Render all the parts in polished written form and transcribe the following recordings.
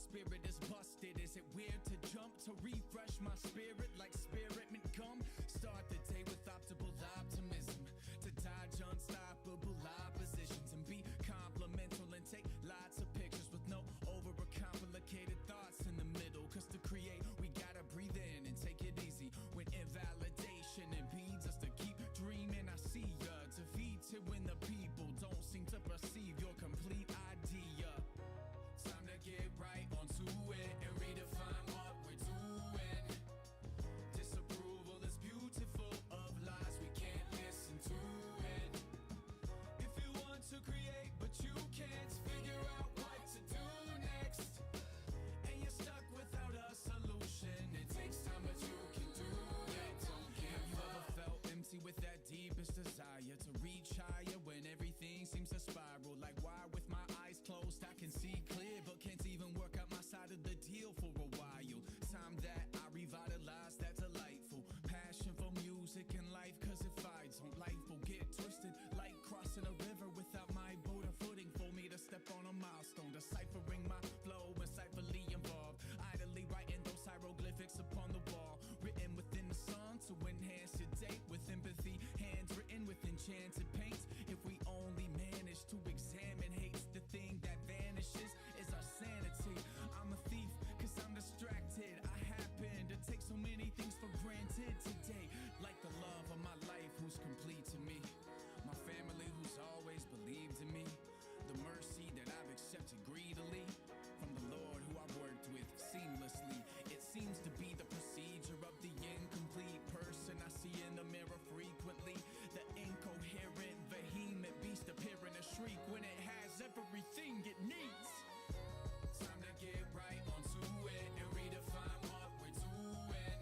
spirit is busted. Is it weird to jump to refresh my spirit like spearmint gum? Start the day with optimal optimism to dodge unstoppable oppositions and be complimental and take lots of pictures with no overcomplicated thoughts in the middle. Cause to create, we gotta breathe in and take it easy. When invalidation impedes us to keep dreaming, I see ya defeated when the people don't seem to perceive your complete idea. Time to get right onto it and redefine what we're doing. Disapproval is beautiful, of lies we can't listen to it. If you want to create but you can't figure out what to do next, and you're stuck without a solution, it takes time but you can do it. Have you ever felt empty with that deepest desire to reach higher when everything seems to spiral? Like why with my eyes closed I can see clear but can't even work out my side of the deal for a while. Time that I revitalize that delightful passion for music and life. Cause if I don't, life will get twisted like crossing a river without my boat or footing. For me to step on a milestone, deciphering my flow insightfully involved, idly writing those hieroglyphics upon the wall, written within the sun to enhance your date with empathy, handwritten with enchanted paint. If we only manage to examine hate's the thing that vanishes is our sanity. I'm a thief cause I'm distracted. I happen to take so many things for granted today, like the love of my life who's complete to me, my family who's always believed in me, the mercy that I've accepted greedily from the Lord who I've worked with seamlessly. It seems to be the procedure of the incomplete person I see in the mirror frequently, the incoherent vehement beast appearing to shriek when it has everything it needs. Time to get right onto it and redefine what we're doing.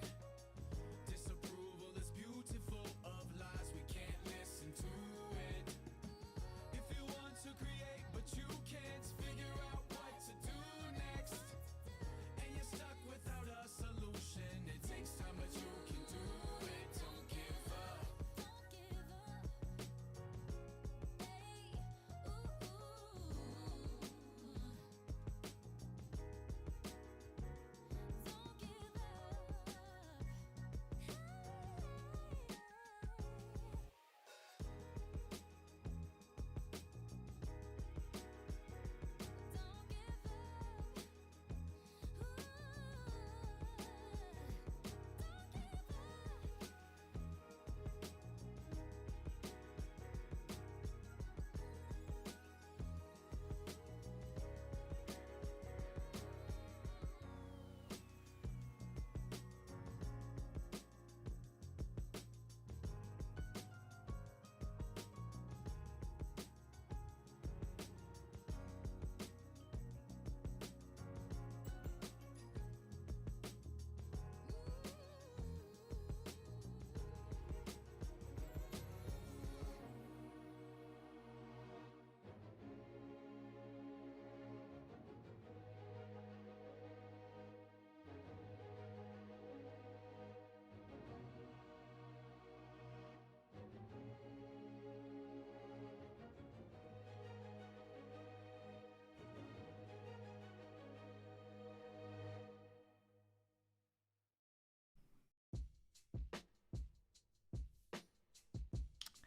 Disapproval is beautiful, of lies we can't listen to it. If you want to create but you can't figure out what to do next, and you're stuck without a solution, it takes time but you can do it. Don't give up.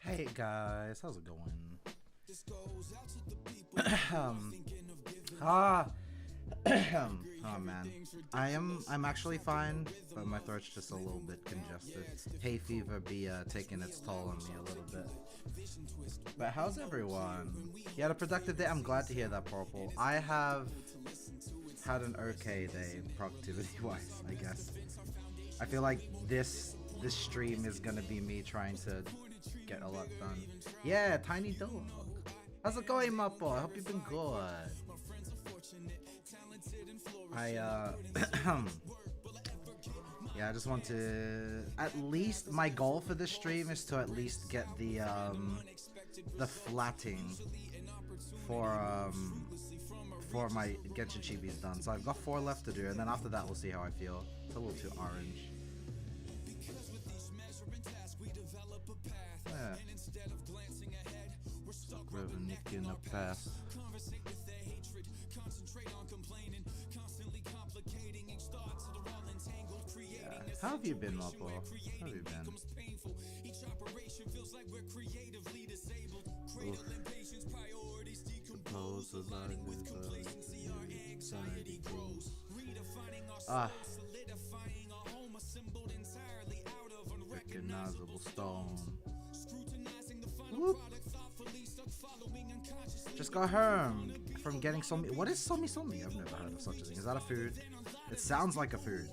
Hey guys, how's it going? ah, oh man, I'm actually fine, but my throat's just a little bit congested. Hay fever be taking its toll on me a little bit. But how's everyone? You had a productive day. I'm glad to hear that, Purple. I have had an okay day, productivity-wise, I guess. I feel like this stream is gonna be me trying to get a lot done. Yeah, Tiny Dog. How's it going, my boy? I hope you've been good. Yeah, I just want to at least my goal for this stream is to at least get the flatting for my Genshin Chibis done. So I've got 4 left to do, and then after that we'll see how I feel. It's a little too orange. Yeah. Revenue in the past. Yeah. How have you been, Mopo? How have you been? Oof. Suppose as I anxiety grows. Ah. Recognizable stone. Whoop. Just got home from getting somi. What is somi somi? I've never heard of such a thing. Is that a food? It sounds like a food.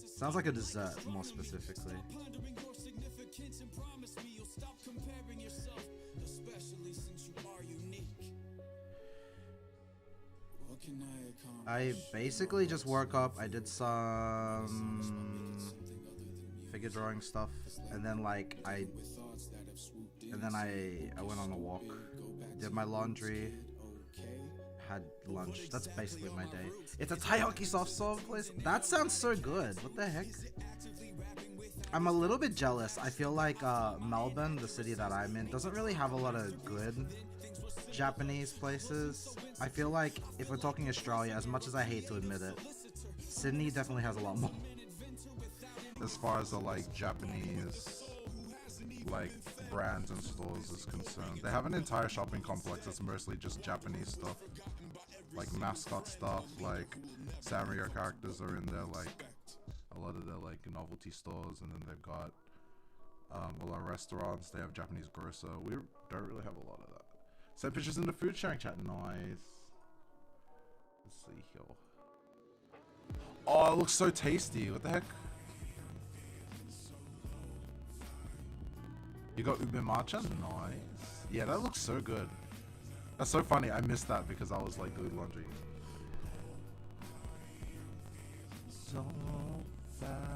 Sounds like a dessert, more specifically. I basically just woke up. I did some figure drawing stuff, and then like I went on a walk, did my laundry, had lunch. That's basically my day. It's a Thai hockey soft serve place. That sounds so good. What the heck? I'm a little bit jealous. I feel like Melbourne, the city that I'm in, doesn't really have a lot of good Japanese places. I feel like if we're talking Australia, as much as I hate to admit it, Sydney definitely has a lot more. As far as the like Japanese like brands and stores is concerned, they have an entire shopping complex that's mostly just Japanese stuff, like mascot stuff, like samurai characters are in there, like a lot of their like novelty stores, and then they've got a lot of restaurants. They have Japanese grocer. We don't really have a lot of that. Send pictures in the food sharing chat. Nice. Let's see here. Oh, it looks so tasty. What the heck? You got ube matcha? Nice. Yeah, that looks so good. That's so funny. I missed that because I was like doing laundry. So fire.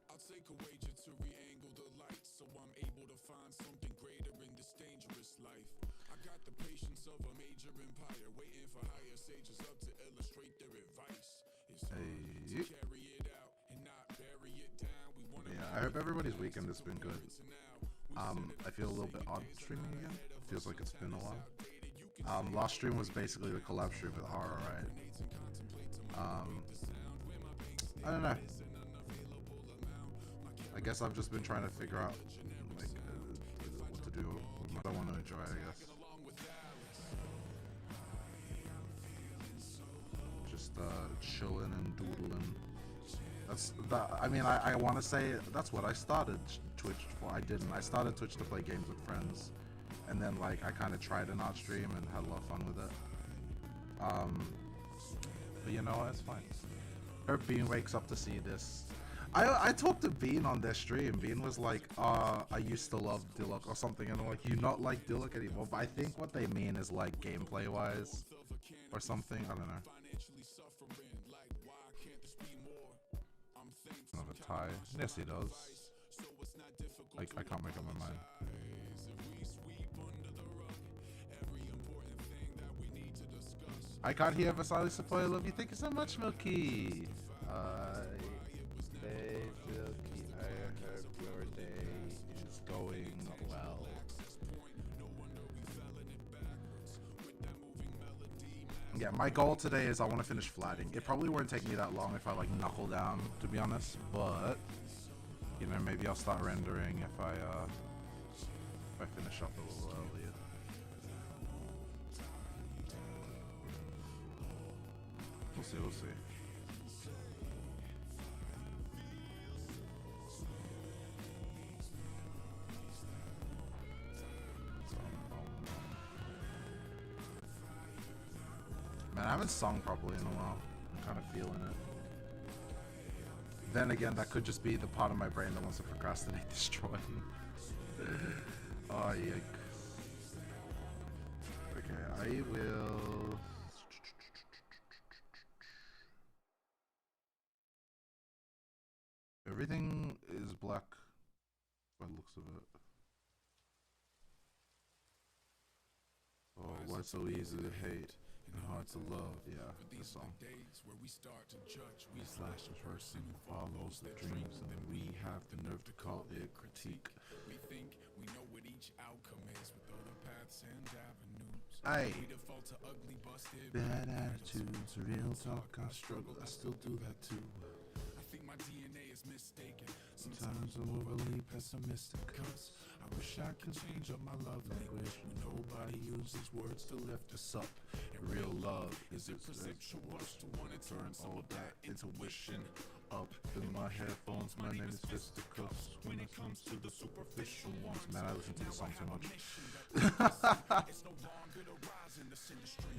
I'll take a wager to re-angle the light so I'm able to find something greater in this dangerous life. I got the patience of a major empire, waiting for higher sages up to illustrate their advice. It's hard to carry it out and not bury it down. We want to Yeah, I hope everybody's weekend has been good. I feel a little bit odd streaming again. Feels like it's been a while. Last stream was basically the collab stream with Hara, right? I don't know. I guess I've just been trying to figure out like what to do, what I want to enjoy, I guess. Just chilling and doodling. That's that. I mean, I want to say that's what I started Twitch for. I didn't. I started Twitch to play games with friends, and then like I kind of tried an art stream and had a lot of fun with it. But you know what? It's fine. Hope Bean wakes up to see this. I talked to Bean on their stream. Bean was like, I used to love Dilok or something, and I'm like, you not like Dilok anymore? But I think what they mean is like gameplay wise or something. I don't know. Not a tie. Yes, he does. I can't make up my mind. I can't hear Vasali Sequoia. Love you. Thank you so much, Milky. Milky, I hope your day is going well. Yeah, my goal today is I want to finish flatting. It probably won't take me that long if I like knuckle down, to be honest. But you know, maybe I'll start rendering if I finish up a little earlier. We'll see. We'll see. Man, I haven't sung properly in a while. I'm kind of feeling it. Then again, that could just be the part of my brain that wants to procrastinate destroying. Oh, yikes. Okay, I will... Everything is black by the looks of it. Oh, why so easy to hate? hard to love. Yeah, the song. Slash a person who follows the dreams, and then we have the nerve to call it critique. We think we know what each outcome is with other paths and avenues. Aye. We default to ugly, busted, Bad attitudes, real talk. I struggle, I still do that too. I think my DNA is mistaken. Sometimes I'm overly pessimistic, cause I wish I could change up my love language, but nobody uses words to lift us up. And real love is it perceptual to want to turn all that intuition up in my headphones. My name is Fisticuffs. When it comes to the superficial ones, man, I listen to the song too much. It's no longer the rise in this industry.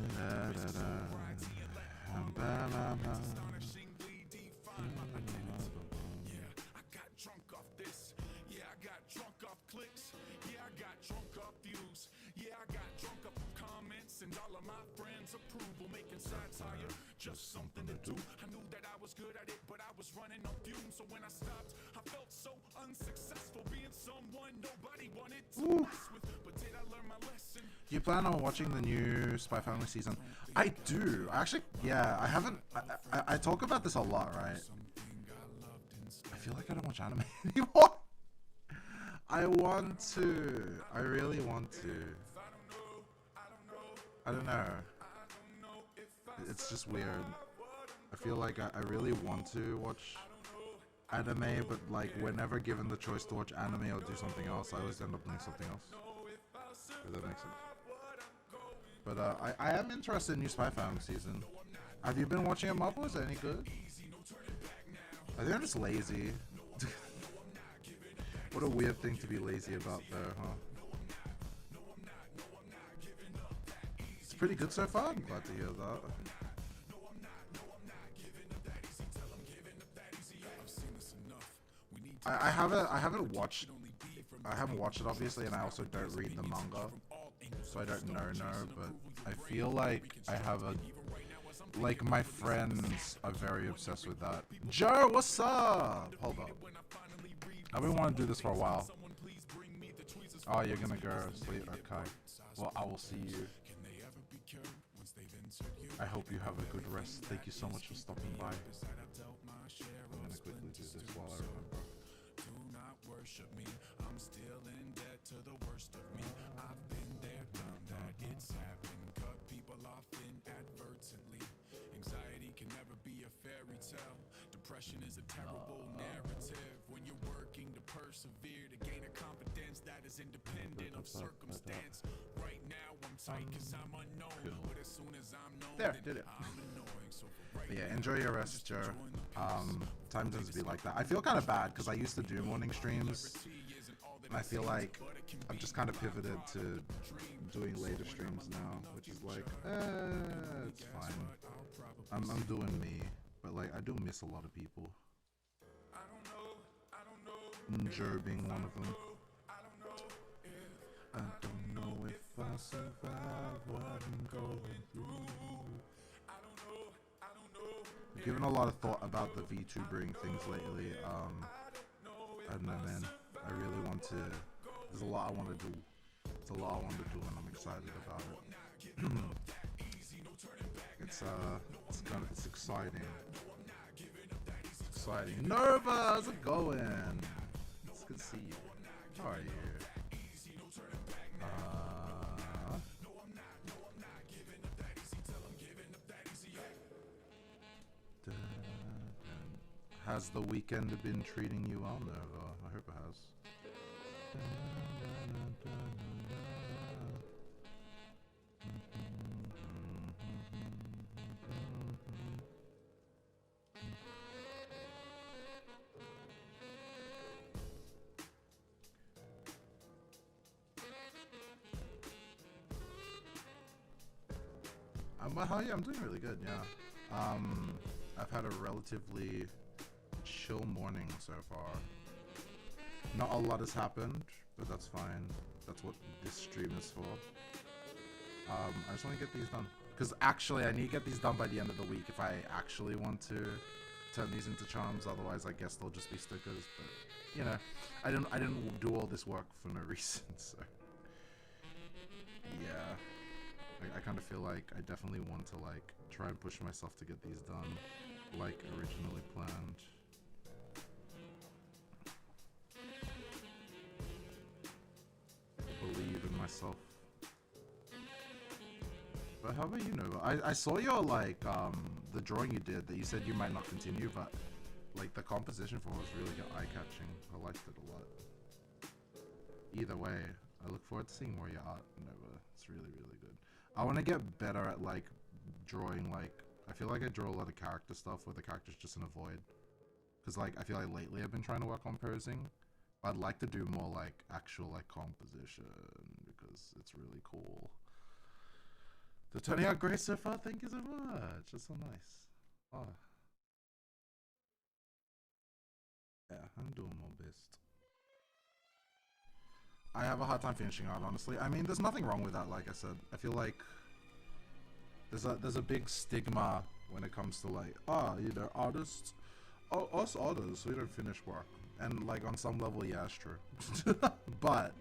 Astonishingly define my identity. Yeah, I got drunk off this. Yeah, I got drunk off clicks. Yeah, I got drunk off views. Yeah, I got drunk off comments and all of my friends' approval, making satire just something to do. I knew that I was good at it, but I was running on fumes. So when I stopped, I felt so unsuccessful, being someone nobody wanted to mess with. But did I learn my lesson? You plan on watching the new Spy Family season? I do. Actually, yeah, I haven't. I talk about this a lot, right? I feel like I don't watch anime anymore. I want to. I really want to. I don't know. It's just weird. I feel like I really want to watch anime, but like whenever given the choice to watch anime or do something else, I always end up doing something else. If that makes sense. But I am interested in new Spy Family season. Have you been watching it, Marvel? Is it any good? I think I'm just lazy. What a weird thing to be lazy about there, huh? It's pretty good so far. I'm glad to hear that. I haven't watched it obviously, and I also don't read the manga, so I don't know, but I feel like I have like my friends are very obsessed with that. Joe, what's up? Hold up. I've been wanting to do this for a while. Oh, you're gonna go sleep? Okay. Well, I will see you. I hope you have a good rest. Thank you so much for stopping by. I'm gonna quickly do this while I remember. Worship me, I'm still in debt to the worst of me. I've been there, done that, it's happened. Cut people off inadvertently. Anxiety can never be a fairy tale. Depression is a terrible narrative. When you're working to persevere, to gain a confidence that is independent of circumstance. Right now I'm tight cause I'm unknown, but as soon as I'm known, there, did it. I'm annoying. So for right But yeah, enjoy your rest, Joe. Time tends to be like that. I feel kind of bad because I used to do morning streams, and I feel like I've just kind of pivoted to doing later streams now, which is like, it's fine. I'm doing me, but like I do miss a lot of people. Joe being one of them. I don't know if I'll survive what I'm going through. I've given a lot of thought about the VTubering things lately. I don't know, man. I really want to. There's a lot I want to do. It's a lot I want to do, and I'm excited about it. It's exciting. It's exciting. Nerva, how's it going? It's good to see you. How are you? Has the weekend been treating you well, Nova? I hope it has. Yeah, I'm doing really good, yeah. I've had a relatively chill morning so far. Not a lot has happened, but that's fine. That's what this stream is for. I just want to get these done. Because actually, I need to get these done by the end of the week if I actually want to turn these into charms. Otherwise, I guess they'll just be stickers. But, you know, I didn't do all this work for no reason, so... Yeah. I I kind of feel like I definitely want to like try and push myself to get these done like originally planned. Believe in myself. But how about you, Nova? I saw your like the drawing you did that you said you might not continue, but like the composition for it was really eye-catching. I liked it a lot. Either way, I look forward to seeing more of your art, Nova. It's really, really good. I want to get better at like drawing. Like I feel like I draw a lot of character stuff where the character's just in a void. Cause like I feel like lately I've been trying to work on posing. I'd like to do more like actual like composition because it's really cool. They're turning out great so far. Thank you so much. It's so nice. Oh. Yeah, I'm doing my best. I have a hard time finishing art, honestly. I mean, there's nothing wrong with that. Like I said, I feel like there's a big stigma when it comes to like, artists. Oh, us artists, we don't finish work. And like on some level, yeah, it's true. But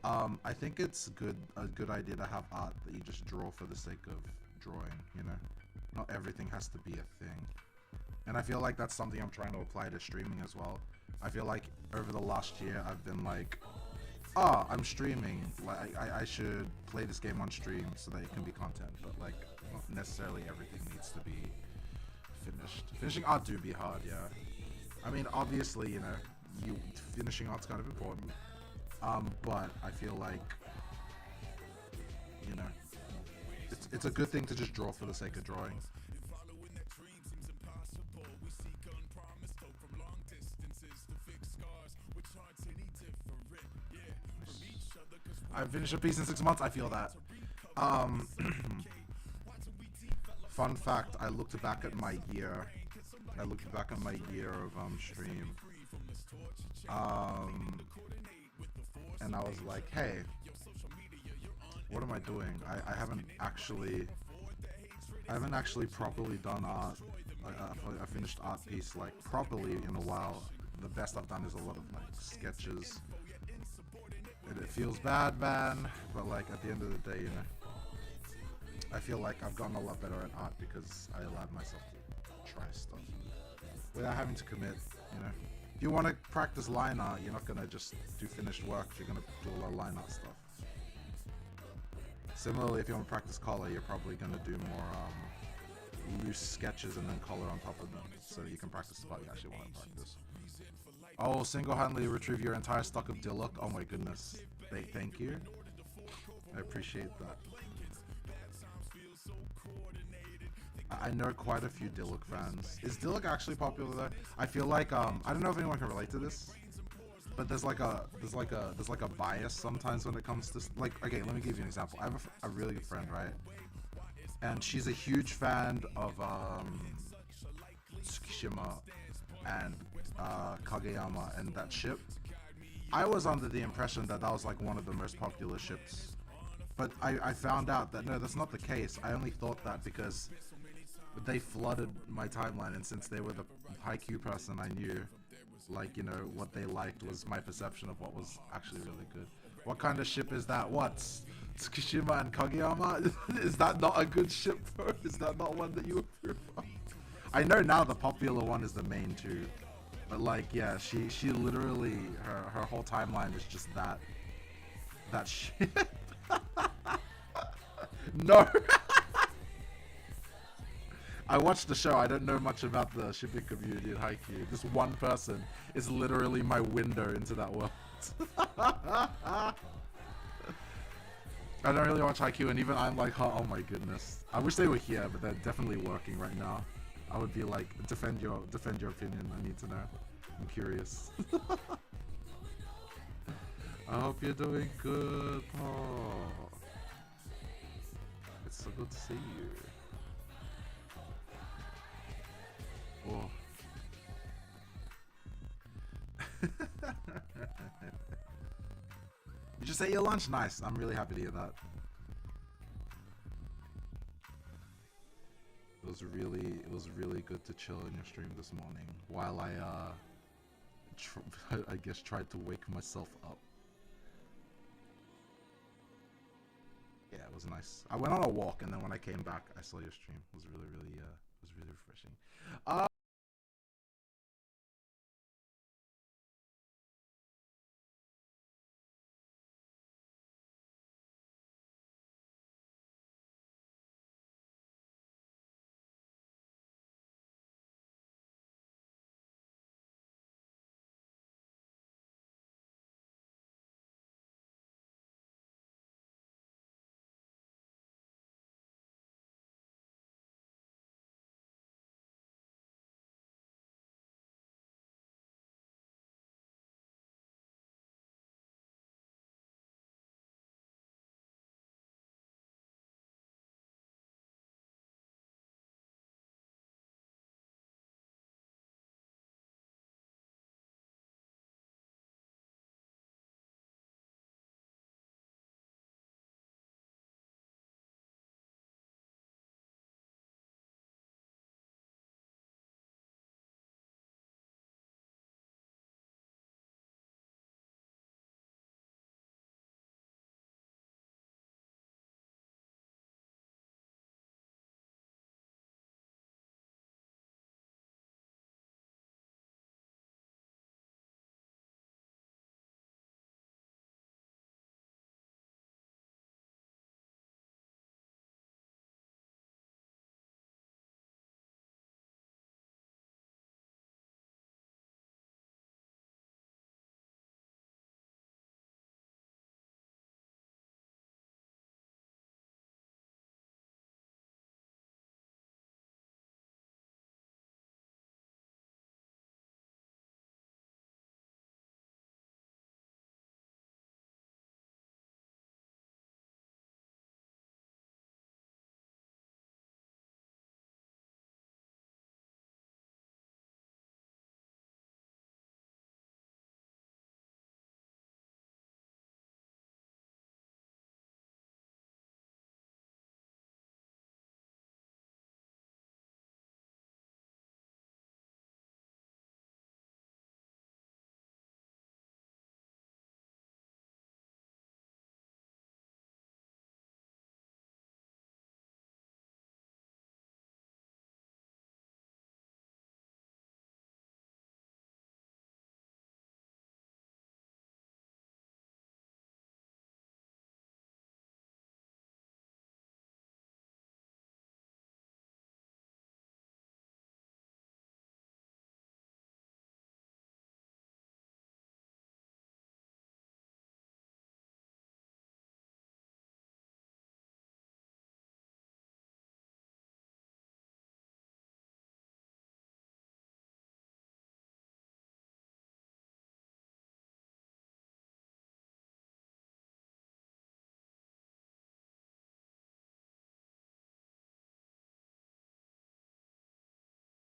I think it's a good idea to have art that you just draw for the sake of drawing, you know? Not everything has to be a thing. And I feel like that's something I'm trying to apply to streaming as well. I feel like over the last year I've been like, I'm streaming, like I should play this game on stream so that it can be content, but like not necessarily everything needs to be finished. Finishing art do be hard, yeah. I mean, obviously, you know, finishing art's kind of important. But I feel like, you know, it's a good thing to just draw for the sake of drawing. I've finished a piece in 6 months. I feel that. Fun fact: I looked back at my year. Of stream. And I was like, hey, what am I doing? I haven't actually properly done art. I finished art piece like properly in a while. The best I've done is a lot of like sketches. And it feels bad, man, but like at the end of the day, you know, I feel like I've gotten a lot better at art because I allowed myself to try stuff without having to commit, you know. If you want to practice line art, you're not going to just do finished work, you're going to do a lot of line art stuff. Similarly, if you want to practice color, you're probably going to do more loose sketches and then color on top of them, so that you can practice what you actually want to practice. Oh, single-handedly retrieve your entire stock of Diluc. Oh my goodness. Thank you. I appreciate that. I know quite a few Diluc fans. Is Diluc actually popular there? I feel like I don't know if anyone can relate to this, but there's like a bias sometimes when it comes to like. Okay, let me give you an example. I have a really good friend, right? And she's a huge fan of Tsukishima and Kageyama and that ship. I was under the impression that was like one of the most popular ships, but I found out that no, that's not the case. I only thought that because they flooded my timeline, and since they were the Haikyuu person I knew, like, you know, what they liked was my perception of what was actually really good. What kind of ship is that? What? Tsukishima and Kageyama? Is that not a good ship, bro? Is that not one that you approve of? I know now the popular one is the main two. But like, yeah, she literally, her whole timeline is just that shit. No. I watched the show. I don't know much about the shipping community in Haikyuu. This one person is literally my window into that world. I don't really watch Haikyuu, and even I'm like, oh my goodness. I wish they were here, but they're definitely working right now. I would be like, defend your opinion. I need to know. I'm curious. I hope you're doing good. Oh, it's so good to see you. Oh. You just ate your lunch? Nice. I'm really happy to hear that. It was really good to chill in your stream this morning while I guess tried to wake myself up. Yeah, it was nice. I went on a walk, and then when I came back, I saw your stream. It was really refreshing. Uh,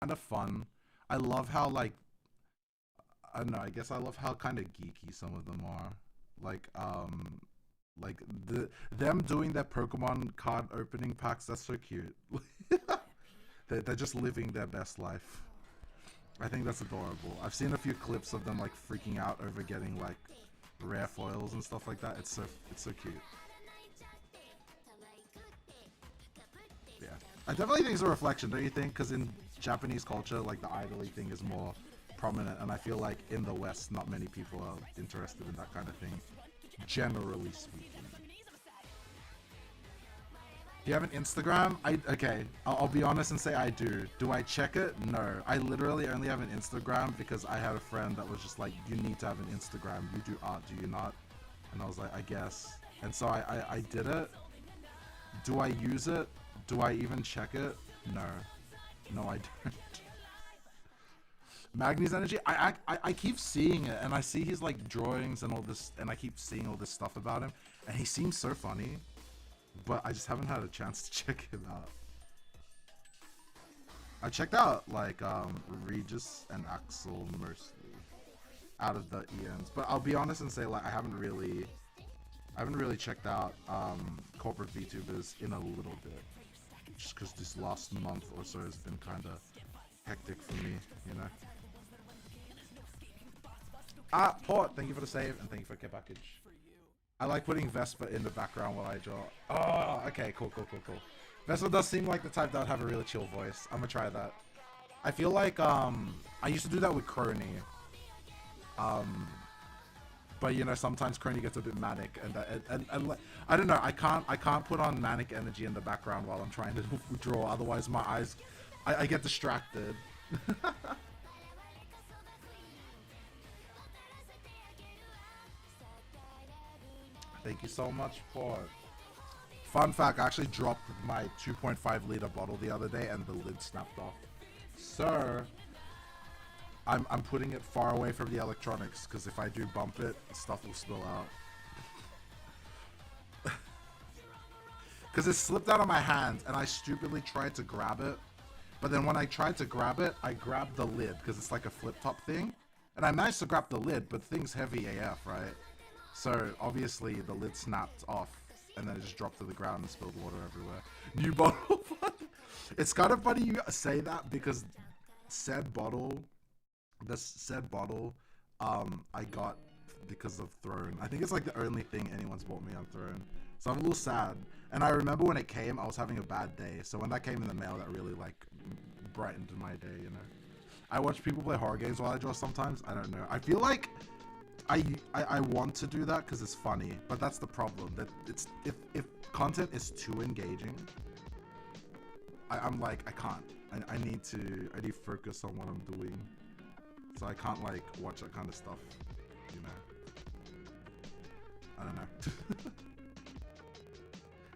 kind of fun. I love how like I don't know. I guess I love how kind of geeky some of them are. Like like them doing their Pokemon card opening packs. That's so cute. They're just living their best life. I think that's adorable. I've seen a few clips of them like freaking out over getting like rare foils and stuff like that. It's so cute. Yeah, I definitely think it's a reflection, don't you think? Because in Japanese culture, like the idoly thing is more prominent, and I feel like in the West, not many people are interested in that kind of thing, generally speaking. Do you have an Instagram? I'll be honest and say I do. Do I check it? No. I literally only have an Instagram because I had a friend that was just like, you need to have an Instagram. You do art, do you not? And I was like, I guess. And so I did it. Do I use it? Do I even check it? No. No, I don't. Magni's energy. I keep seeing it, and I see his like drawings and all this, and I keep seeing all this stuff about him, and he seems so funny, but I just haven't had a chance to check him out. I checked out like Regis and Axel mostly out of the ENs, but I'll be honest and say like I haven't really checked out corporate VTubers in a little bit, just because this last month or so has been kind of hectic for me, you know. Port, thank you for the save, and thank you for the care package. I like putting Vespa in the background while I draw. Oh, okay, cool. Vespa does seem like the type that would have a really chill voice. I'm gonna try that. I feel like I used to do that with Crony. But you know, sometimes Crony gets a bit manic, and I don't know. I can't put on manic energy in the background while I'm trying to draw. Otherwise, my eyes, I get distracted. Thank you so much, Paul. Fun fact: I actually dropped my 2.5 liter bottle the other day, and the lid snapped off. Sir. I'm putting it far away from the electronics, because if I do bump it, stuff will spill out. Because it slipped out of my hand, and I stupidly tried to grab it. But then when I tried to grab it, I grabbed the lid, because it's like a flip-top thing. And I managed to grab the lid, but the thing's heavy AF, right? So, obviously, the lid snapped off, and then it just dropped to the ground and spilled water everywhere. New bottle. It's kind of funny you say that, because said bottle... I got because of Throne. I think it's like the only thing anyone's bought me on Throne. So I'm a little sad. And I remember when it came, I was having a bad day. So when that came in the mail, that really like brightened my day, you know. I watch people play horror games while I draw sometimes. I don't know. I feel like I want to do that because it's funny, but that's the problem. That it's if content is too engaging, I'm like I can't. I need to focus on what I'm doing. So I can't like watch that kind of stuff, you know. I don't know.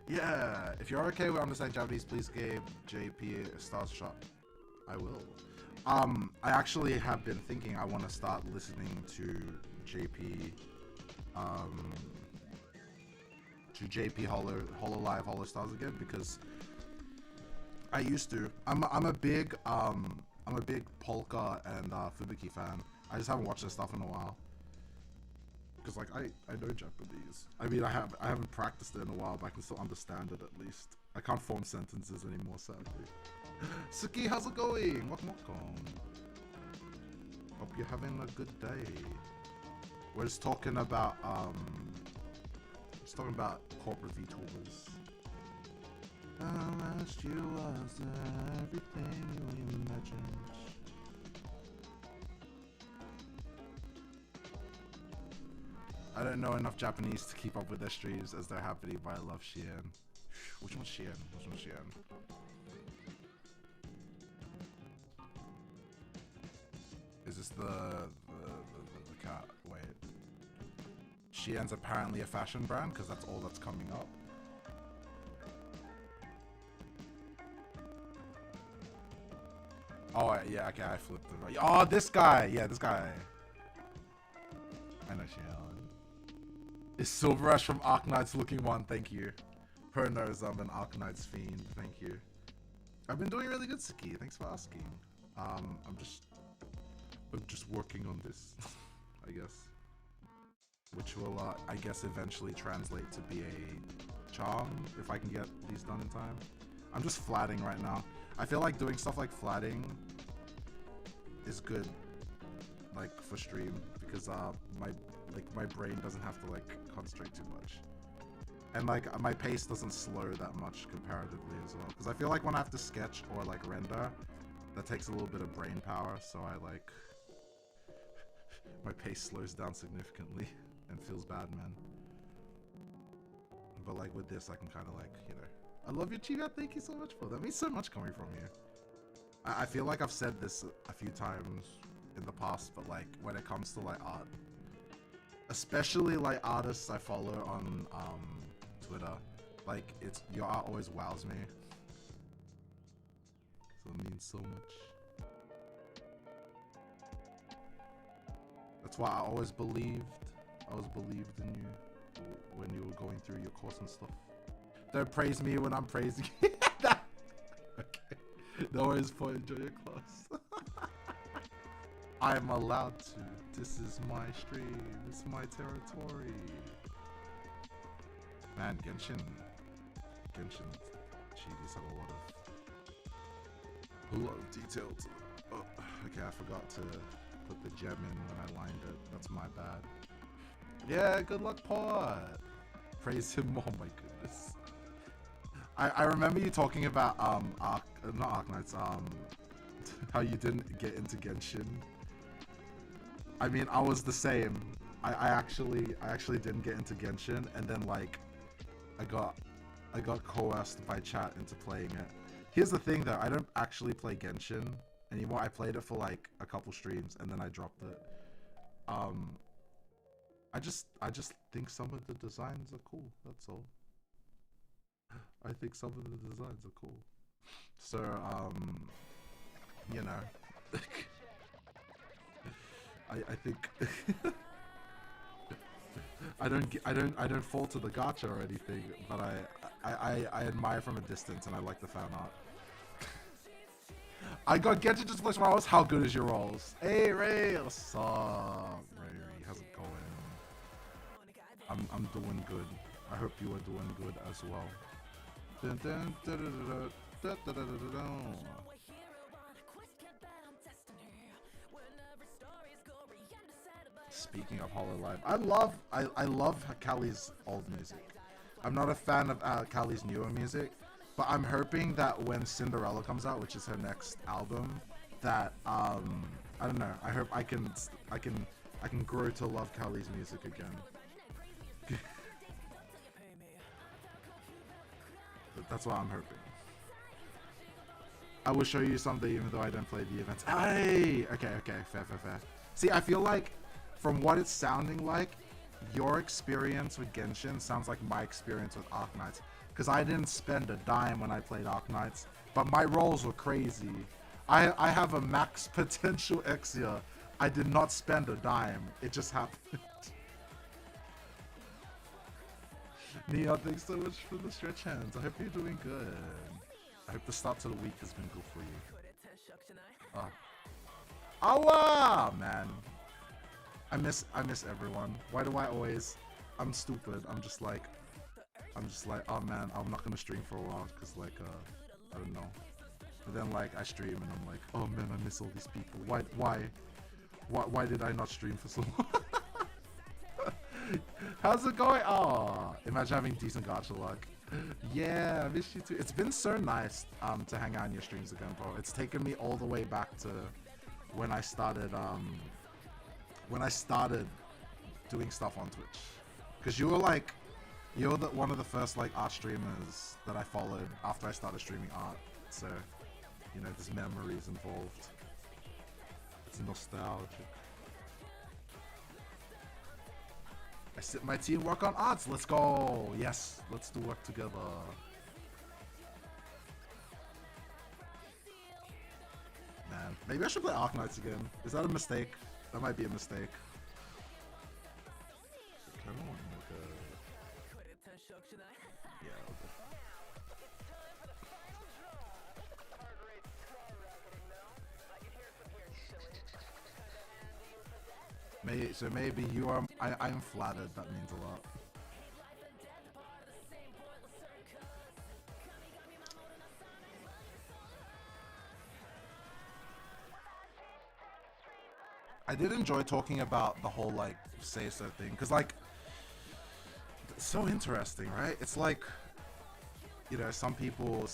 Yeah, if you're okay with understanding Japanese, please give JP a stars shot. I will. I actually have been thinking I want to start listening to JP, Hololive, Holo Stars again, because I used to. I'm a big Polka and Fubuki fan. I just haven't watched this stuff in a while. Because like I know Japanese. I mean I haven't practiced it in a while, but I can still understand it at least. I can't form sentences anymore, sadly. Suki, how's it going? Welcome. Hope you're having a good day. We're just talking about corporate VTubers. I asked you was everything you imagined. I don't know enough Japanese to keep up with their streams as they're happening, but I love Shien. Which one's Shien? Is this the cat? Wait. Shien's apparently a fashion brand, because that's all that's coming up. Oh, yeah, okay, I flipped it right. Oh, this guy! Yeah, this guy. I know Shien. Is Silver Ash from Arknight's looking one? Thank you. Per knows I'm an Arknight's fiend. Thank you. I've been doing really good, Saki. Thanks for asking. I'm just working on this, I guess. Which will, I guess, eventually translate to be a charm if I can get these done in time. I'm just flatting right now. I feel like doing stuff like flatting is good, like for stream, because my brain doesn't have to like concentrate too much, and like my pace doesn't slow that much comparatively as well. Because I feel like when I have to sketch or like render, that takes a little bit of brain power, so I like my pace slows down significantly and feels bad, man. But like with this, I can kind of like, you know. I love you, Chiva. Thank you so much for that. Means so much coming from you. I feel like I've said this a few times in the past, but like when it comes to like art, especially like artists I follow on Twitter, like your art always wows me. So it means so much. That's why I always believed in you when you were going through your course and stuff. Don't praise me when I'm praising you. Okay. No worries, for enjoy your class. I'm allowed to. This is my stream. This is my territory. Man, Genshin Chibis have a lot of detail to it. Oh, okay, I forgot to put the gem in when I lined it. That's my bad. Yeah, good luck, Pod. praise him. Oh my goodness. I remember you talking about not Arknights, how you didn't get into Genshin. I mean, I was the same. I actually didn't get into Genshin, and then like I got coerced by chat into playing it. Here's the thing though, I don't actually play Genshin anymore. I played it for like a couple streams and then I dropped it. I just think some of the designs are cool, that's all. I think some of the designs are cool. So, you know. I think I don't fall to the gacha or anything, but I admire from a distance and I like the fan art. I got Genshin just flex my rolls. How good is your rolls? Hey Ray, what's up? Ray, how's it going? I'm doing good. I hope you are doing good as well. Dun, dun, dun, dun, dun, dun, dun, dun, dun. Speaking of Hololive, I love Callie's old music. I'm not a fan of Callie's newer music, but I'm hoping that when Cinderella comes out, which is her next album, that I don't know. I hope I can grow to love Callie's music again. That's what I'm hoping. I will show you someday, even though I don't play the events. Hey, okay, fair. See, I feel like from what it's sounding like, your experience with Genshin sounds like my experience with Arknights. Because I didn't spend a dime when I played Arknights, but my rolls were crazy. I have a max potential Exia. I did not spend a dime. It just happened. Neon, thanks so much for the stretch hands. I hope you're doing good. I hope the start to the week has been good for you. Awa, man. I miss everyone. Why do I always? I'm stupid. I'm just like, oh man, I'm not gonna stream for a while because like I don't know. But then like I stream and I'm like, oh man, I miss all these people. Why did I not stream for so long? How's it going? Oh, imagine having decent gacha luck. Yeah, I miss you too. It's been so nice to hang out in your streams again, bro. It's taken me all the way back to when I started doing stuff on Twitch. Cause you're one of the first like art streamers that I followed after I started streaming art. So, you know, there's memories involved. It's nostalgic. I sit my team work on arts. Let's go. Yes, let's do work together. Man, maybe I should play Arknights again. Is that a mistake? That might be a mistake. I don't want to look at... Yeah, okay. So maybe you are... I'm flattered. That means a lot. I did enjoy talking about the whole like say-so thing, because like it's so interesting, right? It's like, you know, some people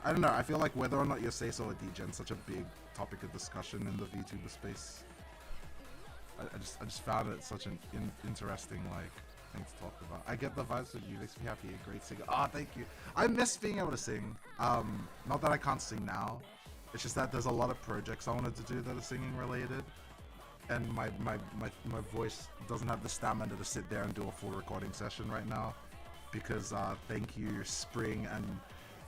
I don't know, I feel like whether or not you're say-so or degen is such a big topic of discussion in the VTuber space. I just found it such an interesting like thing to talk about. I get the vibes that you makes me happy. A great singer. Ah, thank you. I miss being able to sing. Not that I can't sing now. It's just that there's a lot of projects I wanted to do that are singing related, and my voice doesn't have the stamina to sit there and do a full recording session right now. Because thank you Spring and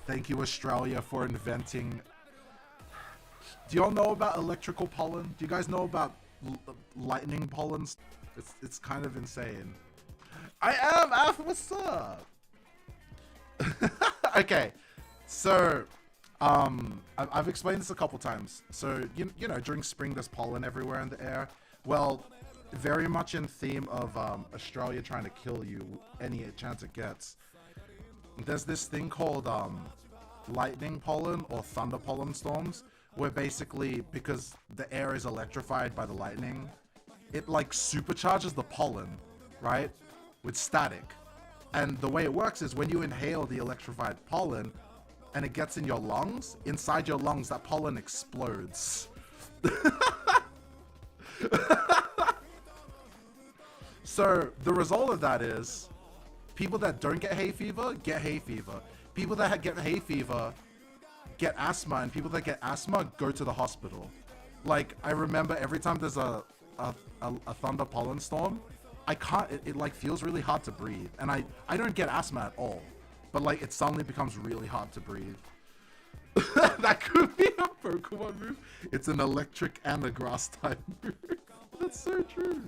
thank you Australia for inventing. Do y'all know about electrical pollen? Do you guys know about lightning pollens? It's kind of insane. I am Af. What's up? Okay, so. I've explained this a couple times. So, you know, during spring there's pollen everywhere in the air. Well, very much in theme of Australia trying to kill you any chance it gets. There's this thing called lightning pollen or thunder pollen storms, where basically, because the air is electrified by the lightning, it like supercharges the pollen, right? With static. And the way it works is when you inhale the electrified pollen and it gets in your lungs, inside your lungs, that pollen explodes. So the result of that is people that don't get hay fever get hay fever. People that get hay fever get asthma, and people that get asthma go to the hospital. Like, I remember every time there's a thunder pollen storm, I can't, it like feels really hard to breathe. And I don't get asthma at all, but like it suddenly becomes really hard to breathe. That could be a Pokemon move. It's an electric and a grass type move. That's so true.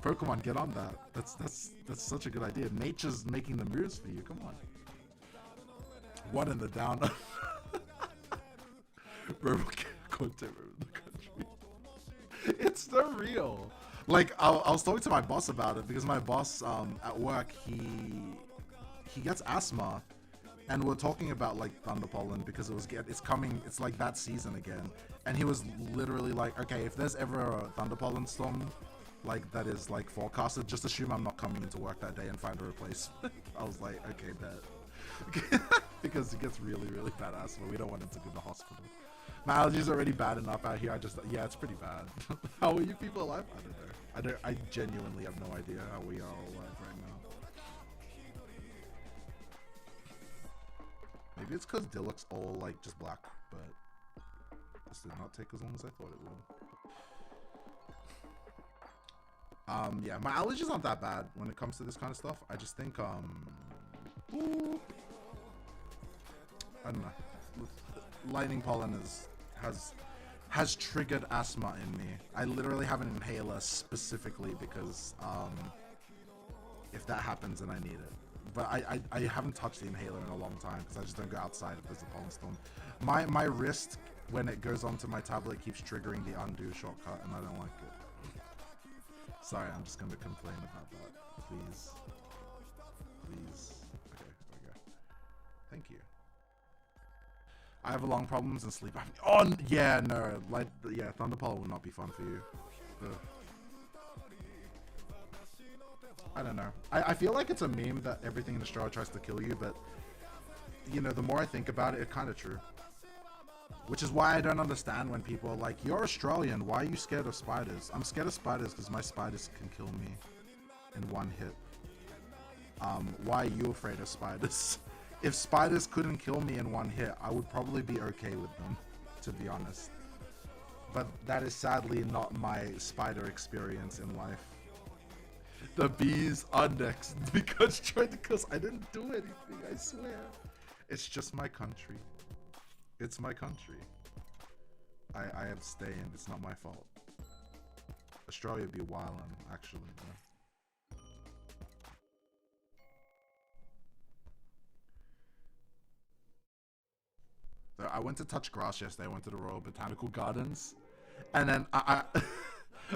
Pokemon, get on that. That's such a good idea. Nature's making the moves for you. Come on. One in the down. It's so real. Like, I was talking to my boss about it because my boss at work, he gets asthma, and we're talking about like thunder pollen because it's coming. It's like that season again, and he was literally like, okay, if there's ever a thunder pollen storm like that is like forecasted, just assume I'm not coming into work that day and find a replacement. I was like, okay, bet. Because he gets really, really bad asthma. We don't want him to go to the hospital. My allergies are already bad enough out here. Yeah, it's pretty bad. How are you people alive? I don't know. I genuinely have no idea how we are alive right now. Maybe it's because Diluc's all like just black, but this did not take as long as I thought it would. Yeah, my allergies aren't that bad when it comes to this kind of stuff. I just think, I don't know. Lightning pollen has triggered asthma in me. I literally have an inhaler specifically because, if that happens, then I need it. But I haven't touched the inhaler in a long time because I just don't go outside if there's a pollen storm. My wrist, when it goes onto my tablet, keeps triggering the undo shortcut, and I don't like it. Sorry, I'm just going to complain about that. Please. Please. Okay, there we go. Thank you. I have long problems in sleep. Oh, yeah, no. Like, yeah, thunder pollen will not be fun for you. Ugh. I don't know. I feel like it's a meme that everything in Australia tries to kill you, but, you know, the more I think about it, it's kind of true. Which is why I don't understand when people are like, you're Australian, why are you scared of spiders? I'm scared of spiders because my spiders can kill me in one hit. Why are you afraid of spiders? If spiders couldn't kill me in one hit, I would probably be okay with them, to be honest. But that is sadly not my spider experience in life. The bees are next because I didn't do anything, I swear. It's just my country. It's my country. I abstain. It's not my fault. Australia would be wildin', actually. So I went to touch grass yesterday. I went to the Royal Botanical Gardens, and then I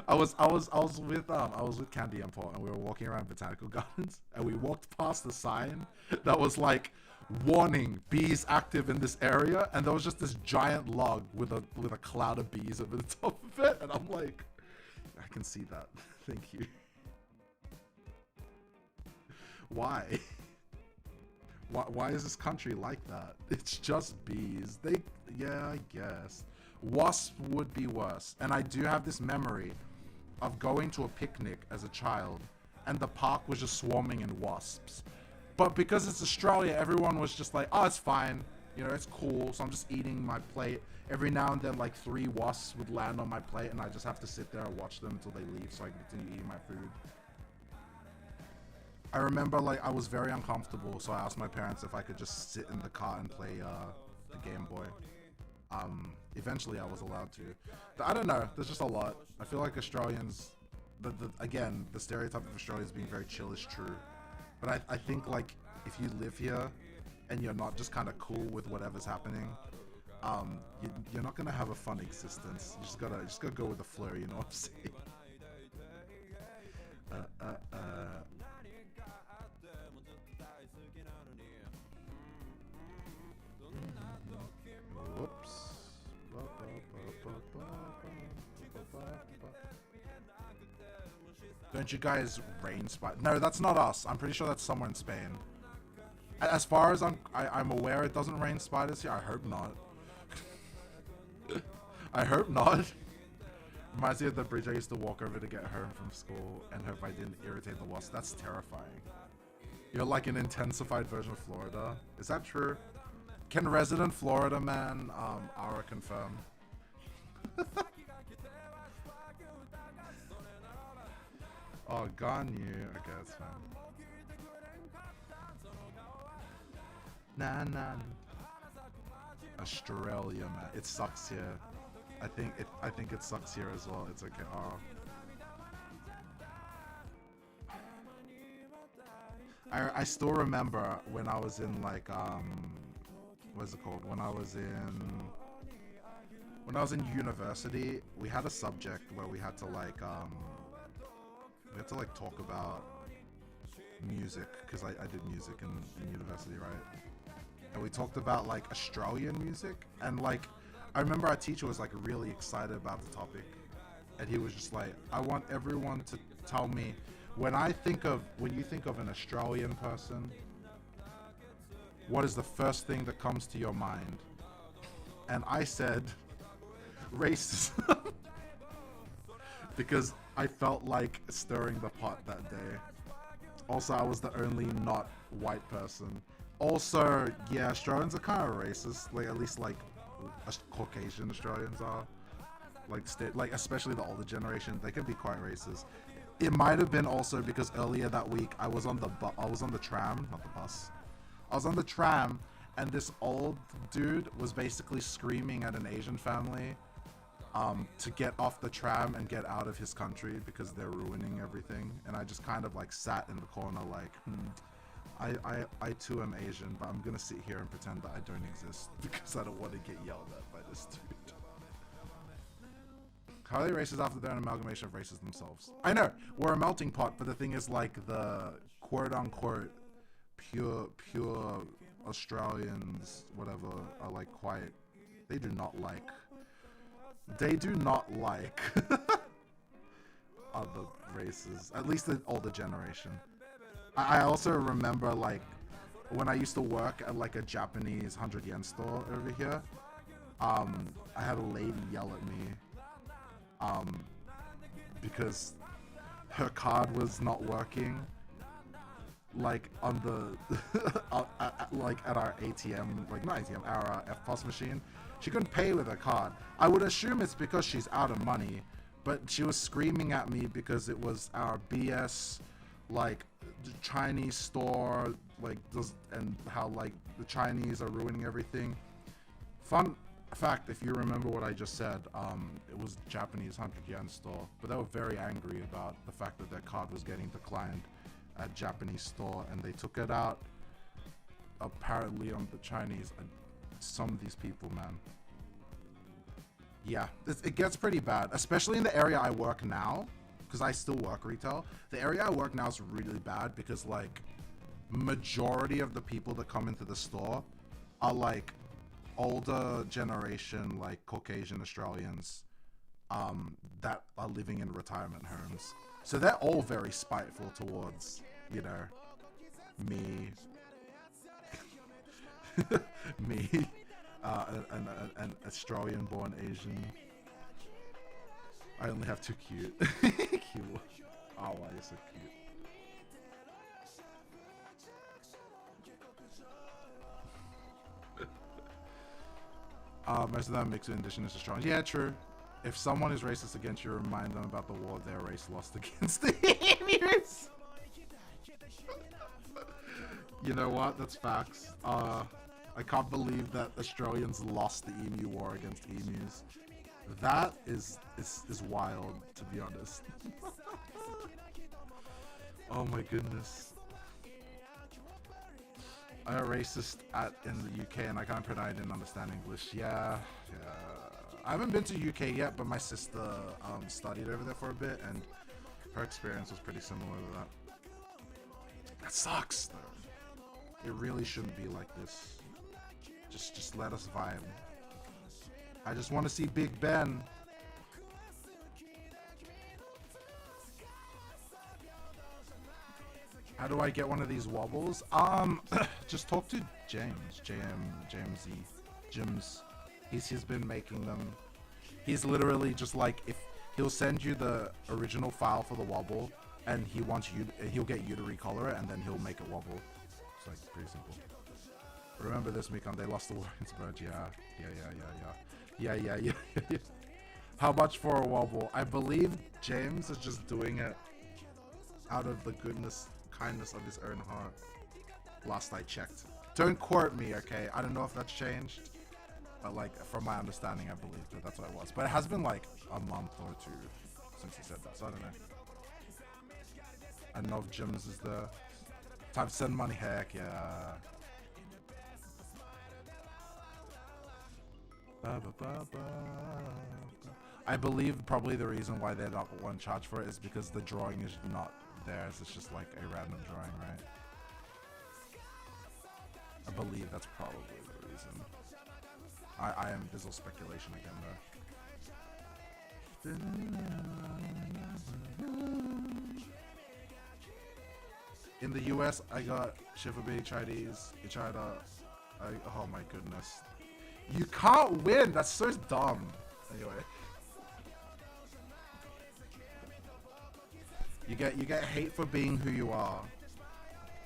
was with Candy and Paul, and we were walking around Botanical Gardens, and we walked past the sign that was like, warning, bees active in this area, and there was just this giant log with a cloud of bees over the top of it, and I'm like, I can see that. Thank you. Why? Why is this country like that? It's just bees. Yeah, I guess. Wasps would be worse. And I do have this memory of going to a picnic as a child, and the park was just swarming in wasps. But because it's Australia, everyone was just like, oh, it's fine. You know, it's cool. So I'm just eating my plate. Every now and then, like 3 wasps would land on my plate, and I just have to sit there and watch them until they leave so I can continue eating my food. I remember, like, I was very uncomfortable, so I asked my parents if I could just sit in the car and play the Game Boy. Eventually I was allowed to. I don't know. There's just a lot. I feel like Australians, again, the stereotype of Australians being very chill is true. But I think, like, if you live here and you're not just kind of cool with whatever's happening, you're not gonna have a fun existence. You just gotta go with the flow. You know what I'm saying? Whoops. Don't you guys rain spiders? No, that's not us. I'm pretty sure that's somewhere in Spain. As far as I'm aware, it doesn't rain spiders here. I hope not. I hope not. Reminds me of the bridge I used to walk over to get home from school and hope I didn't irritate the wasp. That's terrifying. You're like an intensified version of Florida. Is that true? Can resident Florida man, Ara confirm? Oh, Ganyu. Okay, that's fine. Nah. Australia, man. It sucks here. I think it sucks here as well. It's okay. Oh. I still remember when I was in like what's it called? When I was in university, we had a subject where we had to like talk about music, because I did music in university, right? And we talked about like Australian music, and like I remember our teacher was like really excited about the topic, and he was just like, I want everyone to tell me when you think of an Australian person, what is the first thing that comes to your mind? And I said racism. Because I felt like stirring the pot that day. Also, I was the only not white person. Also, yeah, Australians are kind of racist. Like, at least like Caucasian Australians are. Like especially the older generation, they can be quite racist. It might have been also because earlier that week I was on the tram, not the bus. I was on the tram, and this old dude was basically screaming at an Asian family to get off the tram and get out of his country because they're ruining everything. And I just kind of like sat in the corner like, I too am Asian, but I'm gonna sit here and pretend that I don't exist because I don't want to get yelled at by this dude. How are they racist after they're an amalgamation of races themselves? I know, we're a melting pot, but the thing is, like, the quote-unquote pure Australians, whatever, are, like, quite... They do not like other races, at least the older generation. I also remember, like, when I used to work at, like, a Japanese 100 yen store over here, I had a lady yell at me, because her card was not working, like on the like at our ATM, like not ATM, our FPOS machine. She couldn't pay with her card. I would assume it's because she's out of money, but she was screaming at me because it was our BS, like Chinese store, like and how like the Chinese are ruining everything. Fun fact, if you remember what I just said, it was Japanese 100 yen store, but they were very angry about the fact that their card was getting declined at Japanese store, and they took it out apparently on the Chinese. Some of these people, man. Yeah, it gets pretty bad, especially in the area I work now, because I still work retail. The area I work now is really bad because like majority of the people that come into the store are like older generation, like Caucasian Australians that are living in retirement homes. So they're all very spiteful towards, you know, me, an Australian-born Asian. I only have two cute. Cute. Oh, wow, you're so cute. Most of them mix with indigenous Australians. Yeah, true. If someone is racist against you, remind them about the war their race lost against the emus. You know what? That's facts. I can't believe that Australians lost the emu war against emus. That is wild, to be honest. Oh my goodness. I'm a racist in the UK, and I can't pretend I didn't understand English. Yeah. I haven't been to UK yet, but my sister studied over there for a bit, and her experience was pretty similar to that. That sucks, though. It really shouldn't be like this. Just let us vibe. I just want to see Big Ben. How do I get one of these wobbles? Just talk to James. Jims. He's been making them. He's literally just like, if he'll send you the original file for the wobble, and he'll get you to recolor it, and then he'll make it wobble. It's like pretty simple. Remember this, Mikan? They lost the war in spread. Yeah. How much for a wobble? I believe James is just doing it out of the kindness of his own heart. Last I checked. Don't quote me, okay? I don't know if that's changed, but like from my understanding, I believe that's what it was. But it has been like a month or two since he said that, so I don't know. I don't know if Jims is there. Time to send money. Heck yeah. I believe probably the reason why they're not one charge for it is because the drawing is not theirs. It's just like a random drawing, right? I believe that's probably the reason. I am visual speculation again though. In the US, I got Shiva being Chinese. Oh my goodness. You can't win! That's so dumb. Anyway. You get hate for being who you are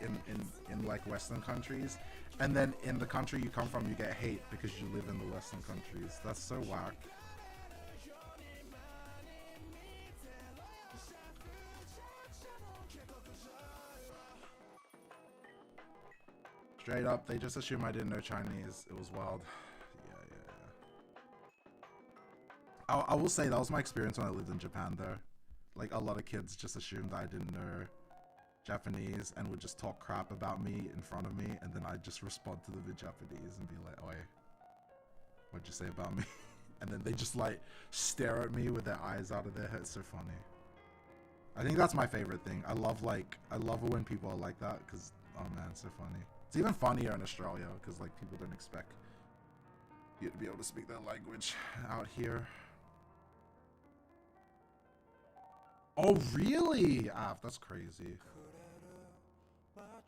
in like Western countries, and then in the country you come from you get hate because you live in the Western countries. That's so whack. Straight up, they just assume I didn't know Chinese. It was wild. Yeah. I will say that was my experience when I lived in Japan though. Like, a lot of kids just assumed I didn't know Japanese and would just talk crap about me in front of me, and then I'd just respond to them in Japanese and be like, oi, what'd you say about me? And then they just like stare at me with their eyes out of their head. It's so funny. I think that's my favorite thing. I love it when people are like that, because, oh man, it's so funny. It's even funnier in Australia, because like people don't expect you to be able to speak their language out here. Oh, really? Ah, that's crazy.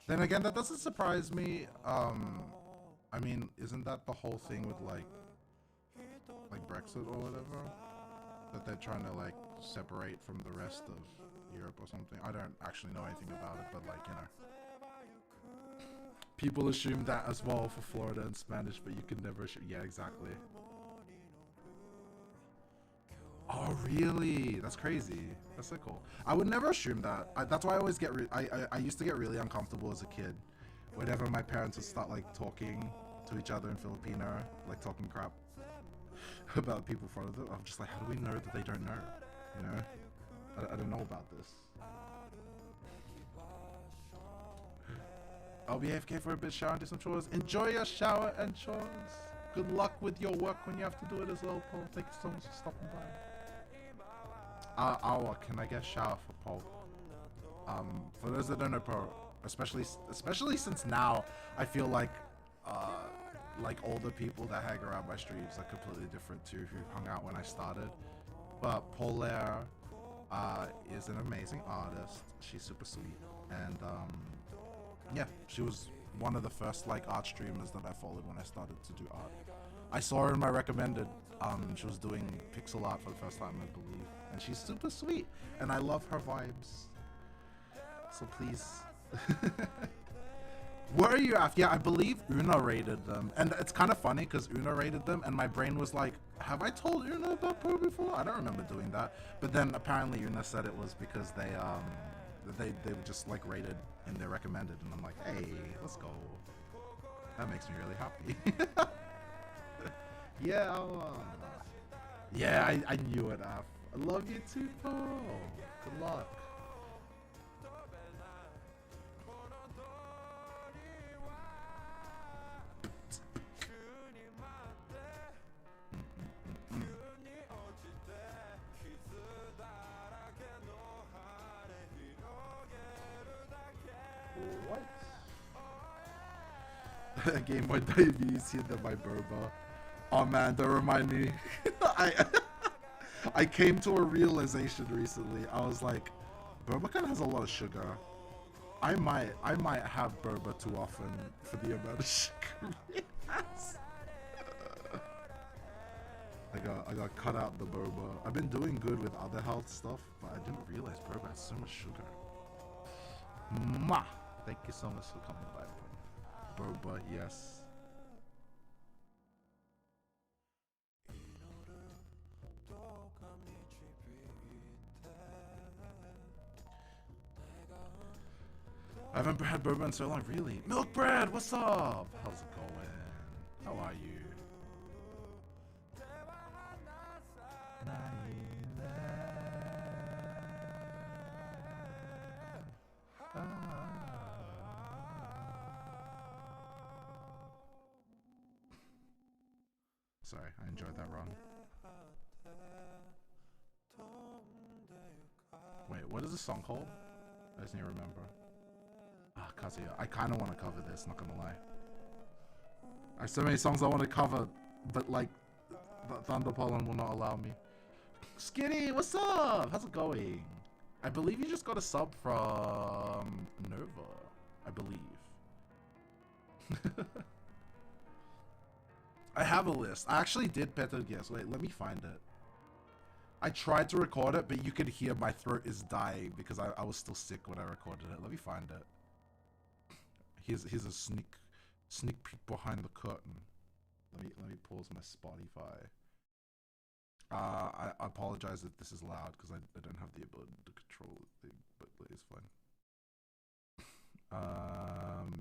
Then again, that doesn't surprise me. I mean, isn't that the whole thing with like Brexit or whatever? That they're trying to like separate from the rest of Europe or something? I don't actually know anything about it, but like, you know. People assume that as well for Florida and Spanish, but you can never assume. Yeah, exactly. Oh, really? That's crazy. That's so cool. I would never assume that. That's why I always get... I used to get really uncomfortable as a kid. Whenever my parents would start, like, talking to each other in Filipino, like, talking crap about people in front of them. I'm just like, how do we know that they don't know? You know? I don't know about this. I'll be AFK for a bit, shower and do some chores. Enjoy your shower and chores. Good luck with your work when you have to do it as well, Paul. Thank you so much for stopping by. Can I get a shower for Paul? For those that don't know Paul, especially since now, I feel like older people that hang around my streams are completely different to who hung out when I started. But Paulaire is an amazing artist. She's super sweet, and yeah, she was one of the first like art streamers that I followed when I started to do art. I saw her in my recommended. She was doing pixel art for the first time, I believe, and she's super sweet, and I love her vibes. So please, where are you at? Yeah, I believe Una rated them, and it's kind of funny because Una rated them, and my brain was like, have I told Una about Pro before? I don't remember doing that, but then apparently Una said it was because they were just like rated in their recommended, and I'm like, hey, let's go. That makes me really happy. Yeah, yeah, I knew it, Af. I love you too, Paul. Good luck. What? Game Boy Diabetes here than my boba. Oh man, don't remind me. I came to a realization recently. I was like, Burbacan has a lot of sugar. I might have boba too often for the amount of sugar it has. I got cut out the boba. I've been doing good with other health stuff, but I didn't realize boba has so much sugar. Ma, thank you so much for coming by. Boba, yes. I haven't had boba in so long, really. Milk bread, what's up? How's it going? How are you? Sorry, I enjoyed that run. Wait, what is this song called? I just need to remember. Ah, Kazuya. I kind of want to cover this, not gonna lie. I have so many songs I want to cover, but like, Thunder Pollen will not allow me. Skinny, what's up? How's it going? I believe you just got a sub from Nova. I believe. I have a list. I actually did Peter Guess. Wait, let me find it. I tried to record it, but you could hear my throat is dying because I was still sick when I recorded it. Let me find it. Here's a sneak peek behind the curtain. Let me pause my Spotify. I apologize if this is loud because I don't have the ability to control the thing, but it's fine.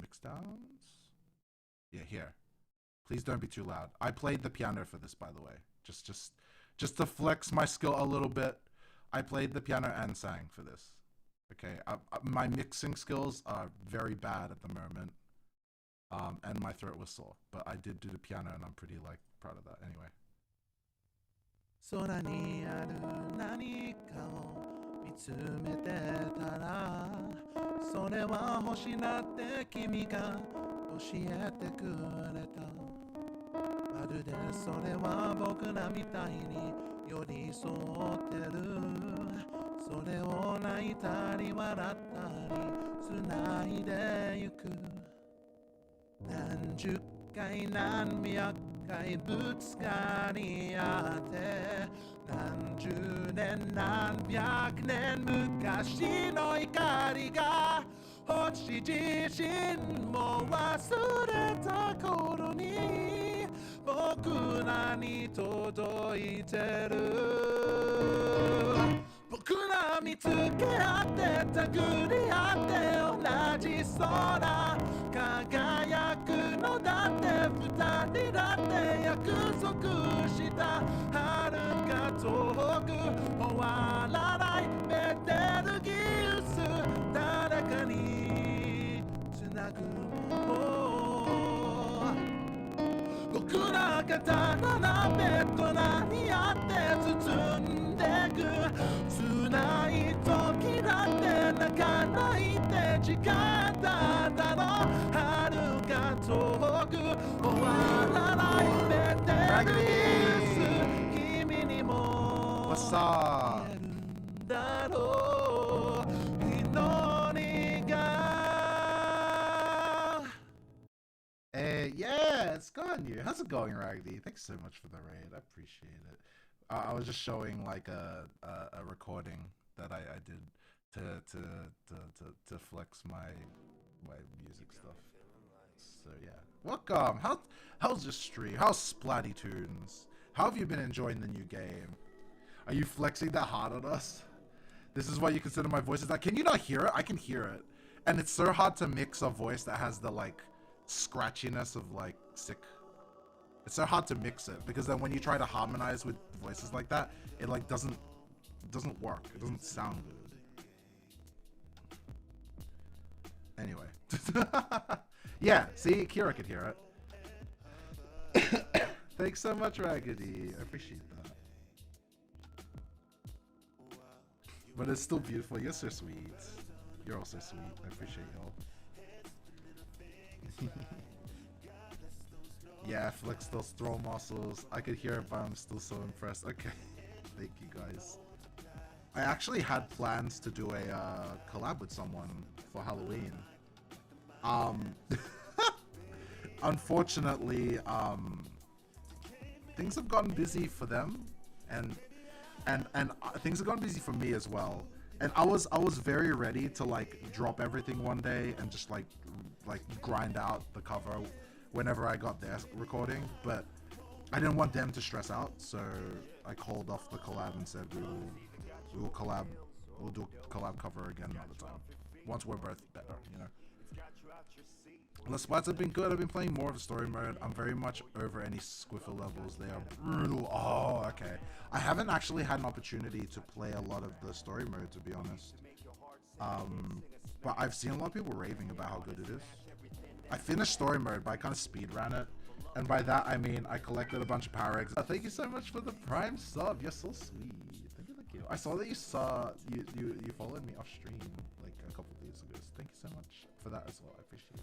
Mix downs. Yeah, here. Please don't be too loud. I played the piano for this, by the way. Just to flex my skill a little bit. I played the piano and sang for this. Okay, my mixing skills are very bad at the moment, and my throat was sore. But I did do the piano, and I'm pretty proud of that. Anyway. 空にある何かを見つめてたらそれは星だって君が教えてくれたまるでそれは僕らみたいに寄り添ってるそれを泣いたり笑ったり繋いでゆく何十回何百回ぶつかり合って何十年何百年昔の怒りが星自身も忘れた頃に僕らに届いてる僕ら見つけ合って手繰り合って同じ空輝くのだって二人だって約束した遥か遠く終わらないベテルギウス誰かに繋ぐもの僕ら刀なベッドなにあって包んでく辛い時だって泣かないって誓っただろ遥か遠く終わらないベテルギウス君にもWhat's 言えるんだろう祈りがYeah, it's gone you. How's it going, Raggedy? Thanks so much for the raid. I appreciate it. I was just showing a recording that I did to flex my music stuff. So yeah, welcome. How's your stream? How's Splatty Tunes? How have you been enjoying the new game? Are you flexing that hard on us? This is why you consider my voice is that. Can you not hear it? I can hear it, and it's so hard to mix a voice that has the scratchiness of sick. It's so hard to mix it because then when you try to harmonize with voices like that, it doesn't work. It doesn't sound good. Anyway. Yeah, see, Kira could hear it. Thanks so much, Raggedy. I appreciate that. But it's still beautiful. You're so sweet. You're also sweet. I appreciate y'all. Yeah, flex those throw muscles. I could hear it, but I'm still so impressed. Okay, thank you guys. I actually had plans to do a collab with someone for Halloween. Unfortunately, things have gotten busy for them, and things have gotten busy for me as well. And I was very ready to like drop everything one day and just like grind out the cover whenever I got their recording, but I didn't want them to stress out, so I called off the collab and said we'll collab, we'll do a collab cover again another time once we're both better, you know. The splats have been good. I've been playing more of the story mode. I'm very much over any squiffle levels. They are brutal. Oh, okay. I haven't actually had an opportunity to play a lot of the story mode, to be honest. But I've seen a lot of people raving about how good it is. I finished story mode, but I kind of speed ran it. And by that, I mean I collected a bunch of power eggs. Thank you so much for the Prime sub. You're so sweet. Thank you, thank you. I saw that you followed me off stream like a couple of days ago. So thank you so much for that as well. I appreciate it.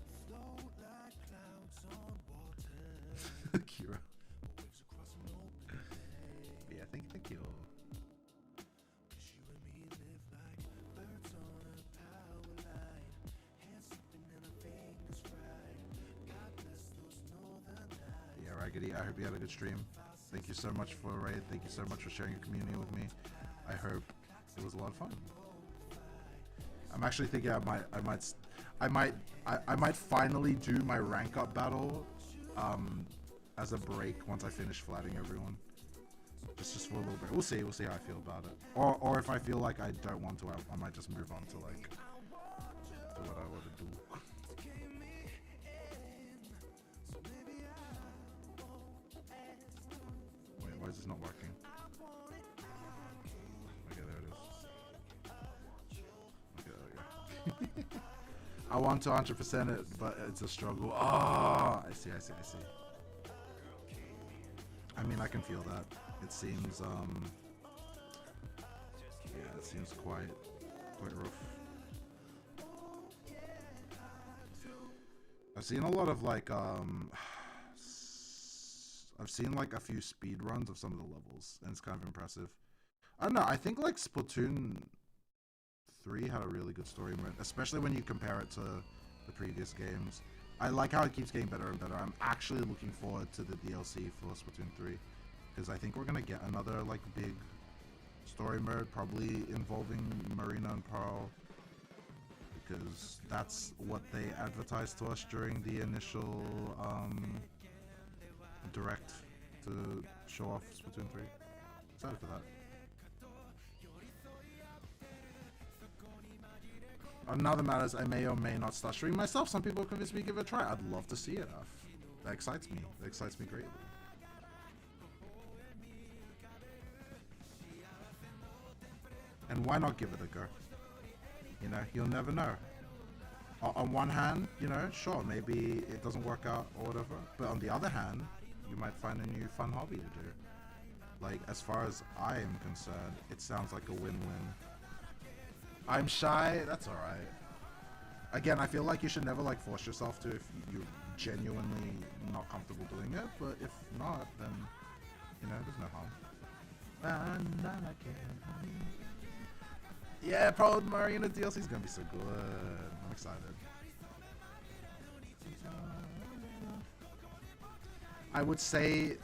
Kira. Yeah, thank you. Yeah, Raggedy, I hope you had a good stream. Thank you so much for raid. Thank you so much for sharing your community with me. I hope it was a lot of fun. I'm actually thinking I might finally do my rank up battle as a break once I finish flatting everyone. Just for a little bit. We'll see how I feel about it. Or if I feel like I don't want to, I might just move on to like to what I want to do. Wait, why is this not working? Okay, there it is. Okay, there we go. I want to 100% it, but it's a struggle. Oh, I see. I mean, I can feel that. It seems, yeah, it seems quite rough. I've seen a lot of like, I've seen like a few speed runs of some of the levels, and it's kind of impressive. I don't know. I think like Splatoon 3 had a really good story mode, especially when you compare it to the previous games. I like how it keeps getting better and better. I'm actually looking forward to the DLC for Splatoon 3, because I think we're gonna get another like big story mode, probably involving Marina and Pearl, because that's what they advertised to us during the initial direct to show off Splatoon 3. Excited for that. Another matter is I may or may not start streaming myself. Some people convinced me to give it a try. I'd love to see it. That excites me. That excites me greatly. And why not give it a go? You know, you'll never know. On one hand, you know, sure, maybe it doesn't work out or whatever. But on the other hand, you might find a new fun hobby to do. Like, as far as I am concerned, it sounds like a win-win. I'm shy, that's alright. Again, I feel like you should never like force yourself to if you're genuinely not comfortable doing it, but if not, then, you know, there's no harm. Yeah, probably Marina DLC is gonna be so good. I'm excited. I would say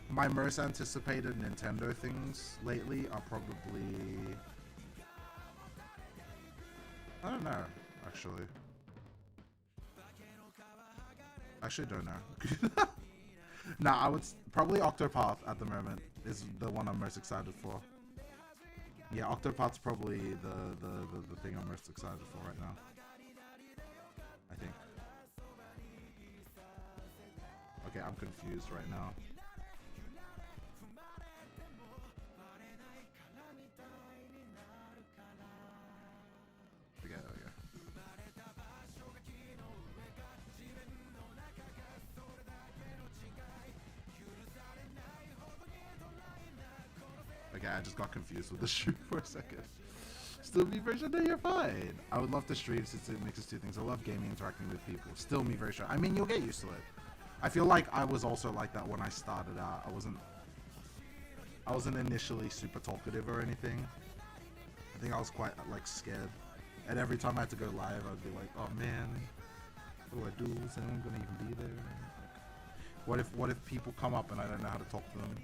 my most anticipated Nintendo things lately are probably... I don't know, actually. Actually, don't know. Nah, I would probably Octopath at the moment is the one I'm most excited for. Yeah, Octopath's probably the thing I'm most excited for right now. I think. Okay, I'm confused right now. Okay, there we go. Okay, I just got confused with the stream for a second. Still me version, no, you're fine. I would love to stream since it mixes two things. I love gaming, interacting with people. Still me very sure. I mean, you'll get used to it. I feel like I was also like that when I started out. I wasn't initially super talkative or anything. I think I was quite like scared And every time I had to go live, I'd be like, oh man, what do I do? Is anyone gonna even be there? Like, what if people come up and I don't know how to talk to them?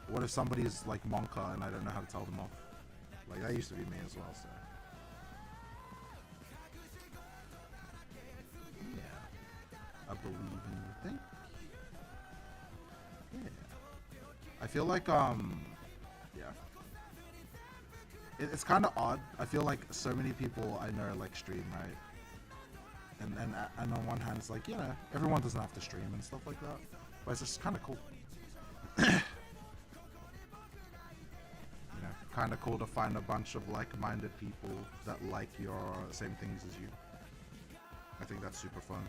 What if somebody's like Monka and I don't know how to tell them off? Like, that used to be me as well, so. Yeah. I believe in you. Thank you. Yeah. I feel like, yeah. It's kind of odd. I feel like so many people I know like stream, right? And on one hand, it's like, yeah, everyone doesn't have to stream and stuff like that. But it's just kind of cool. Kind of cool to find a bunch of like-minded people that like your same things as you. I think that's super fun.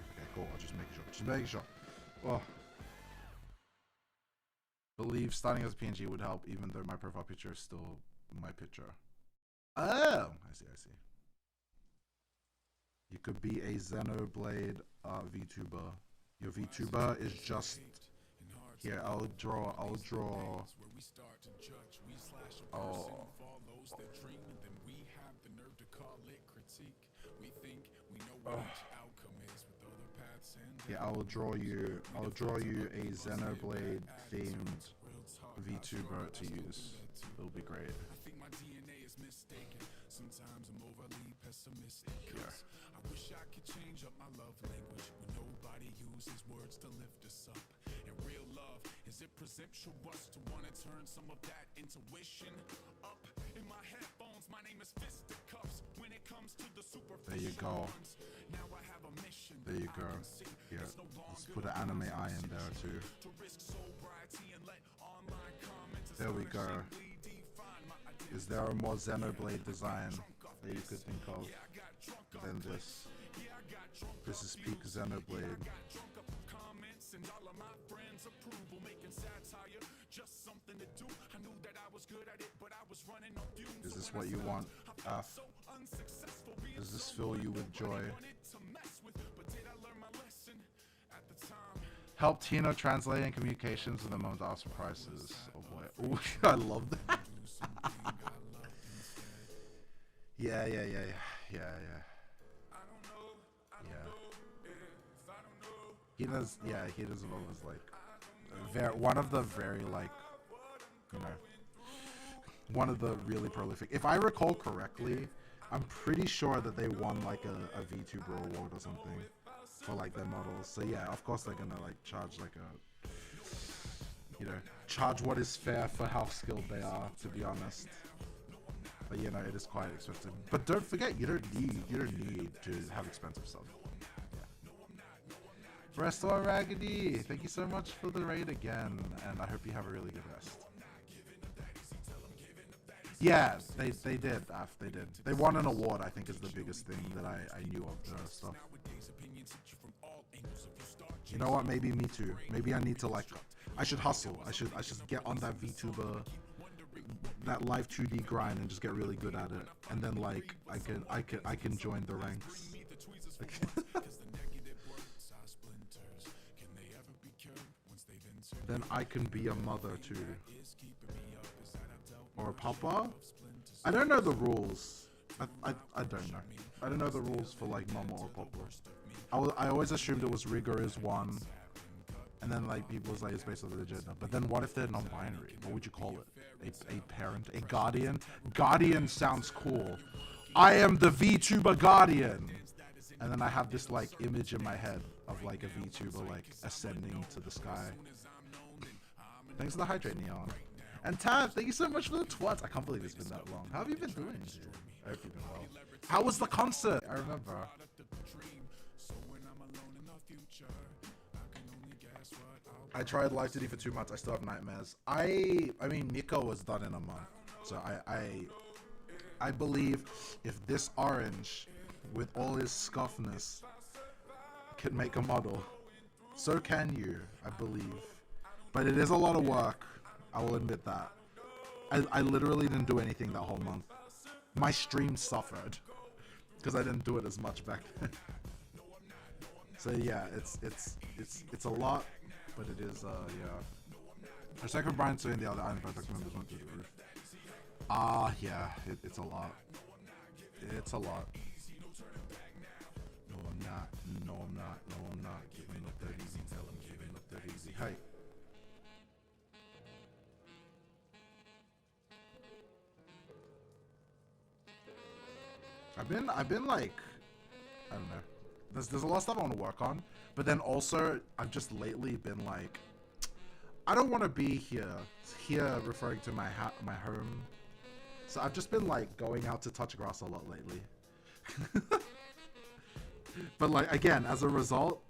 Okay, cool. I'll just make sure. Just making sure. Well, believe starting as a PNG would help, even though my profile picture is still my picture. Oh, I see. You could be a Xenoblade VTuber. Your VTuber is just here. I'll draw. Oh. Yeah, I'll draw you a Xenoblade themed VTuber to use. It'll be great. Yeah. I wish I could change up my love language when nobody uses words to lift us up. And real love, is it presumptuous to want to turn some of that intuition up? In my headphones, my name is Fisticuffs. When it comes to the superficial There you go. ones, now I have a mission. There you go. Yeah, let's put an anime eye in there too. There we go. Is there a more Xenoblade design that you could think of than this? This is peak Xenoblade. Is this what you want, Af? Does this fill you with joy? Help Tino translating communications in the moment after prices. Oh boy. Ooh, I love that. Yeah. He does always like one of the very like, you know, one of the really prolific. If I recall correctly, I'm pretty sure that they won like a VTuber award or something for like their models. So yeah, of course they're gonna like charge like a, you know, charge what is fair for how skilled they are, to be honest. But you know, it is quite expensive. But don't forget, you don't need to have expensive stuff. Yeah. Resto Raggedy, thank you so much for the raid again, and I hope you have a really good rest. Yeah, they did, Af, they did. They won an award, I think is the biggest thing that I knew of the stuff. You know what, maybe me too. Maybe I need to like, I should hustle. I should get on that VTuber, that live 2D grind and just get really good at it. And then like, I can join the ranks. Then I can be a mother too. Or a papa? I don't know the rules. I don't know. I don't know the rules for like mama or papa. I always assumed it was rigor is one. And then like people was like it's based on the gender. But then what if they're non-binary? What would you call it? A parent? A guardian? Guardian sounds cool. I am the VTuber guardian. And then I have this like image in my head of like a VTuber like ascending to the sky. Thanks for the hydrate, Neon. And Tab, thank you so much for the twats. I can't believe it's been that long. How have you been doing, dude? I hope you've been well. How was the concert? I remember. I tried live 2D for 2 months. I still have nightmares. I mean, Nico was done in a month. So I believe if this orange, with all his scuffness, can make a model, so can you, I believe. But it is a lot of work. I will admit that. I literally didn't do anything that whole month. My stream suffered because I didn't do it as much back then. So yeah, it's a lot, but it is yeah. Respect for Brian saying the other Iron Fight members went through the roof. Ah, yeah, it's a lot. It's a lot. No, I'm not. No, I'm not. No, I'm not. Giving up that easy. Tell him giving up that easy. Hey. I've been like, I don't know. There's a lot of stuff I want to work on, but then also I've just lately been like, I don't want to be here referring to my home. So I've just been like going out to touch grass a lot lately. But like again, as a result,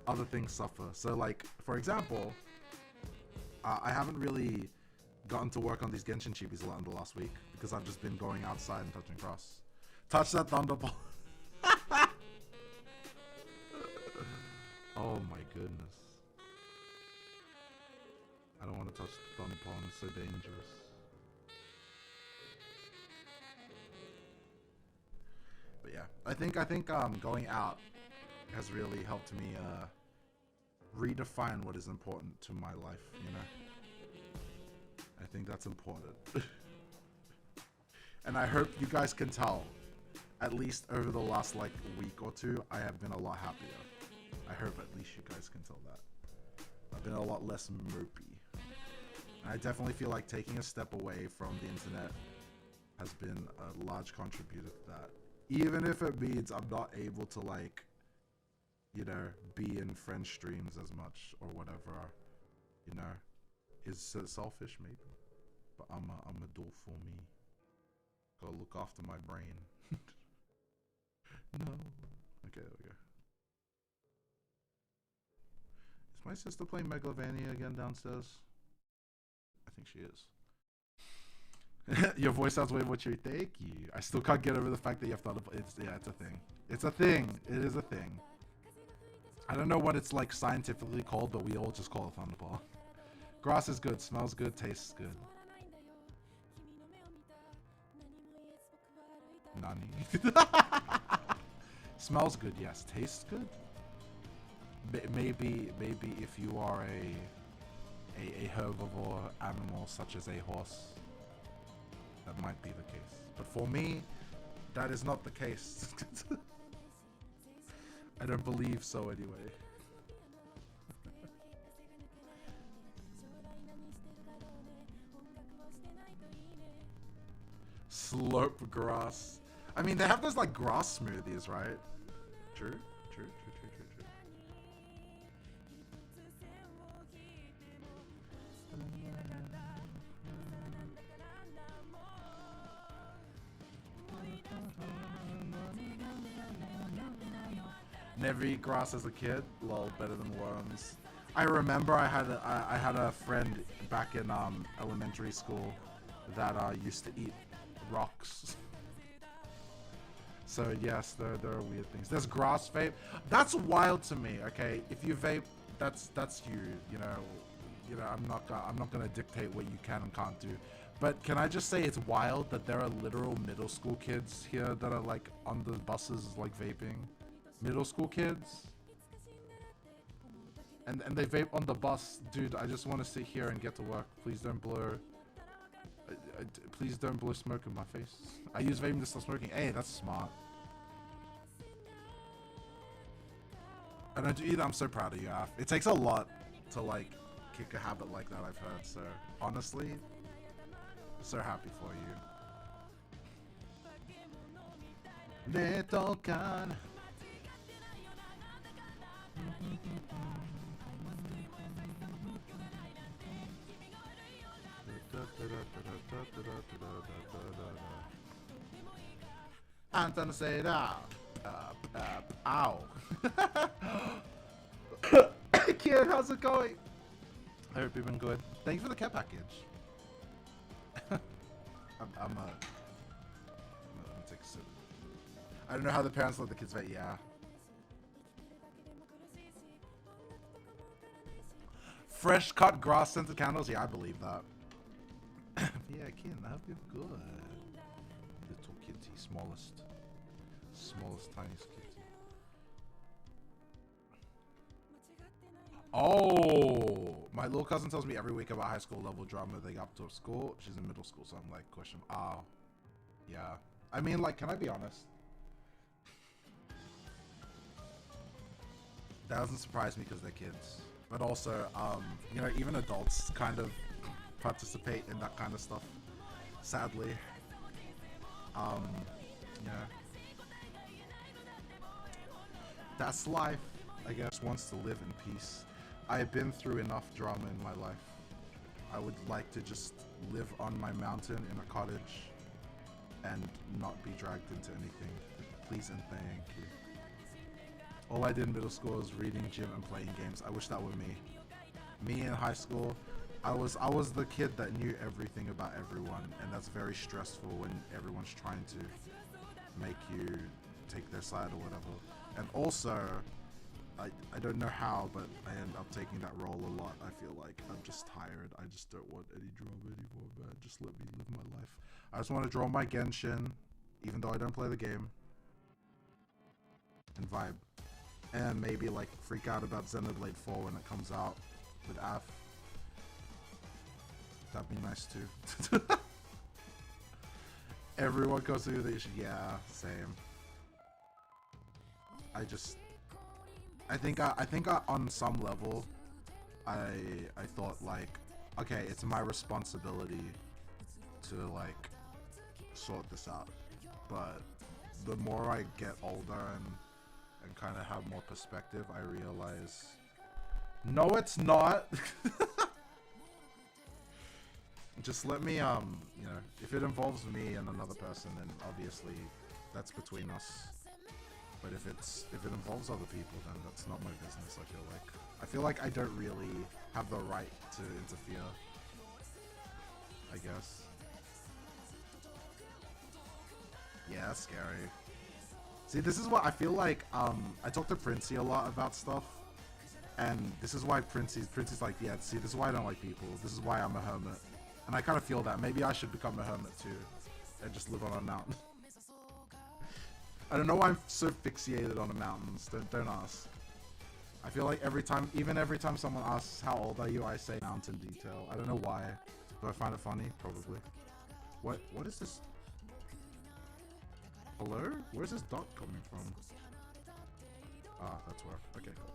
other things suffer. So like for example, I haven't really gotten to work on these Genshin chibis a lot in the last week because I've just been going outside and touching grass. Touch that thunderball. Oh my goodness. I don't want to touch the thunderball, it's so dangerous. But yeah, I think going out has really helped me redefine what is important to my life, you know? I think that's important. And I hope you guys can tell, at least over the last like week or two, I have been a lot happier. I hope at least you guys can tell that. I've been a lot less mopey. And I definitely feel like taking a step away from the internet has been a large contributor to that. Even if it means I'm not able to like, you know, be in friend streams as much or whatever, you know. Is it selfish maybe? But I'm a do for me. Gotta look after my brain. No. Okay, there we go. Is my sister playing Megalovania again downstairs? I think she is. Your voice sounds way more cheery. Thank you. I still can't get over the fact that you have thought of it's a thing. It's a thing. It is a thing. I don't know what it's like scientifically called, but we all just call it thunderball. Grass is good, smells good, tastes good. Nani. Smells good, yes. Tastes good. Maybe if you are a herbivore animal such as a horse, that might be the case. But for me, that is not the case. I don't believe so anyway. Slurp grass. I mean, they have those like grass smoothies, right? True. Never eat grass as a kid. Lol, better than worms. I remember I had a friend back in elementary school that used to eat rocks. So yes, there are weird things. There's grass vape. That's wild to me. Okay, if you vape, that's you. You know, I'm not gonna dictate what you can and can't do. But can I just say it's wild that there are literal middle school kids here that are like on the buses like vaping. Middle school kids. And they vape on the bus. Dude, I just want to sit here and get to work. Please don't blow. Please don't blow smoke in my face. I use vaping to stop smoking. Hey, that's smart. And I do either. I'm so proud of you, Af. It takes a lot to like kick a habit like that, I've heard. So honestly, so happy for you. Little gun. I'm gonna say that. Ow. Kid, how's it going? I hope you've been good. Thank you for the care package. I'm gonna take a sip. I don't know how the parents let the kids vape. Yeah. Fresh cut grass scented candles. Yeah, I believe that. Yeah, Ken, I hope you're good. Little kitty, smallest, tiniest kitty. Oh, my My little cousin tells me every week about high school level drama they got up to school. She's in middle school, so I'm like, question. Oh, yeah. I mean, like, can I be honest? That doesn't surprise me because they're kids. But also, you know, even adults kind of participate in that kind of stuff. Sadly. Yeah. That's life. I guess wants to live in peace. I've been through enough drama in my life. I would like to just live on my mountain in a cottage and not be dragged into anything. Please and thank you. All I did in middle school was reading, gym, and playing games. I wish that were me. Me in high school, I was the kid that knew everything about everyone, and that's very stressful when everyone's trying to make you take their side or whatever. And also, I don't know how, but I end up taking that role a lot. I feel like I'm just tired. I just don't want any drama anymore, man. Just let me live my life. I just want to draw my Genshin, even though I don't play the game, and vibe. And maybe like freak out about Xenoblade 4 when it comes out with Af. That'd be nice too. Everyone goes through this. Yeah, same. I think on some level, I thought like, okay, it's my responsibility to like sort this out. But the more I get older and kind of have more perspective, I realize, no, it's not. Just let me, you know, if it involves me and another person, then obviously that's between us. But if it involves other people, then that's not my business. I feel like I don't really have the right to interfere, I guess. Yeah, that's scary. See, this is what I feel like. I talk to Princey a lot about stuff, and this is why Princey's like, yeah, see, this is why I don't like people. This is why I'm a hermit, and I kind of feel that maybe I should become a hermit too, and just live on a mountain. I don't know why I'm so fixated on the mountains. Don't ask. I feel like every time someone asks how old are you, I say mountain detail. I don't know why. Do I find it funny? Probably. What is this? Hello? Where's this dot coming from? Ah, that's where. Okay, cool.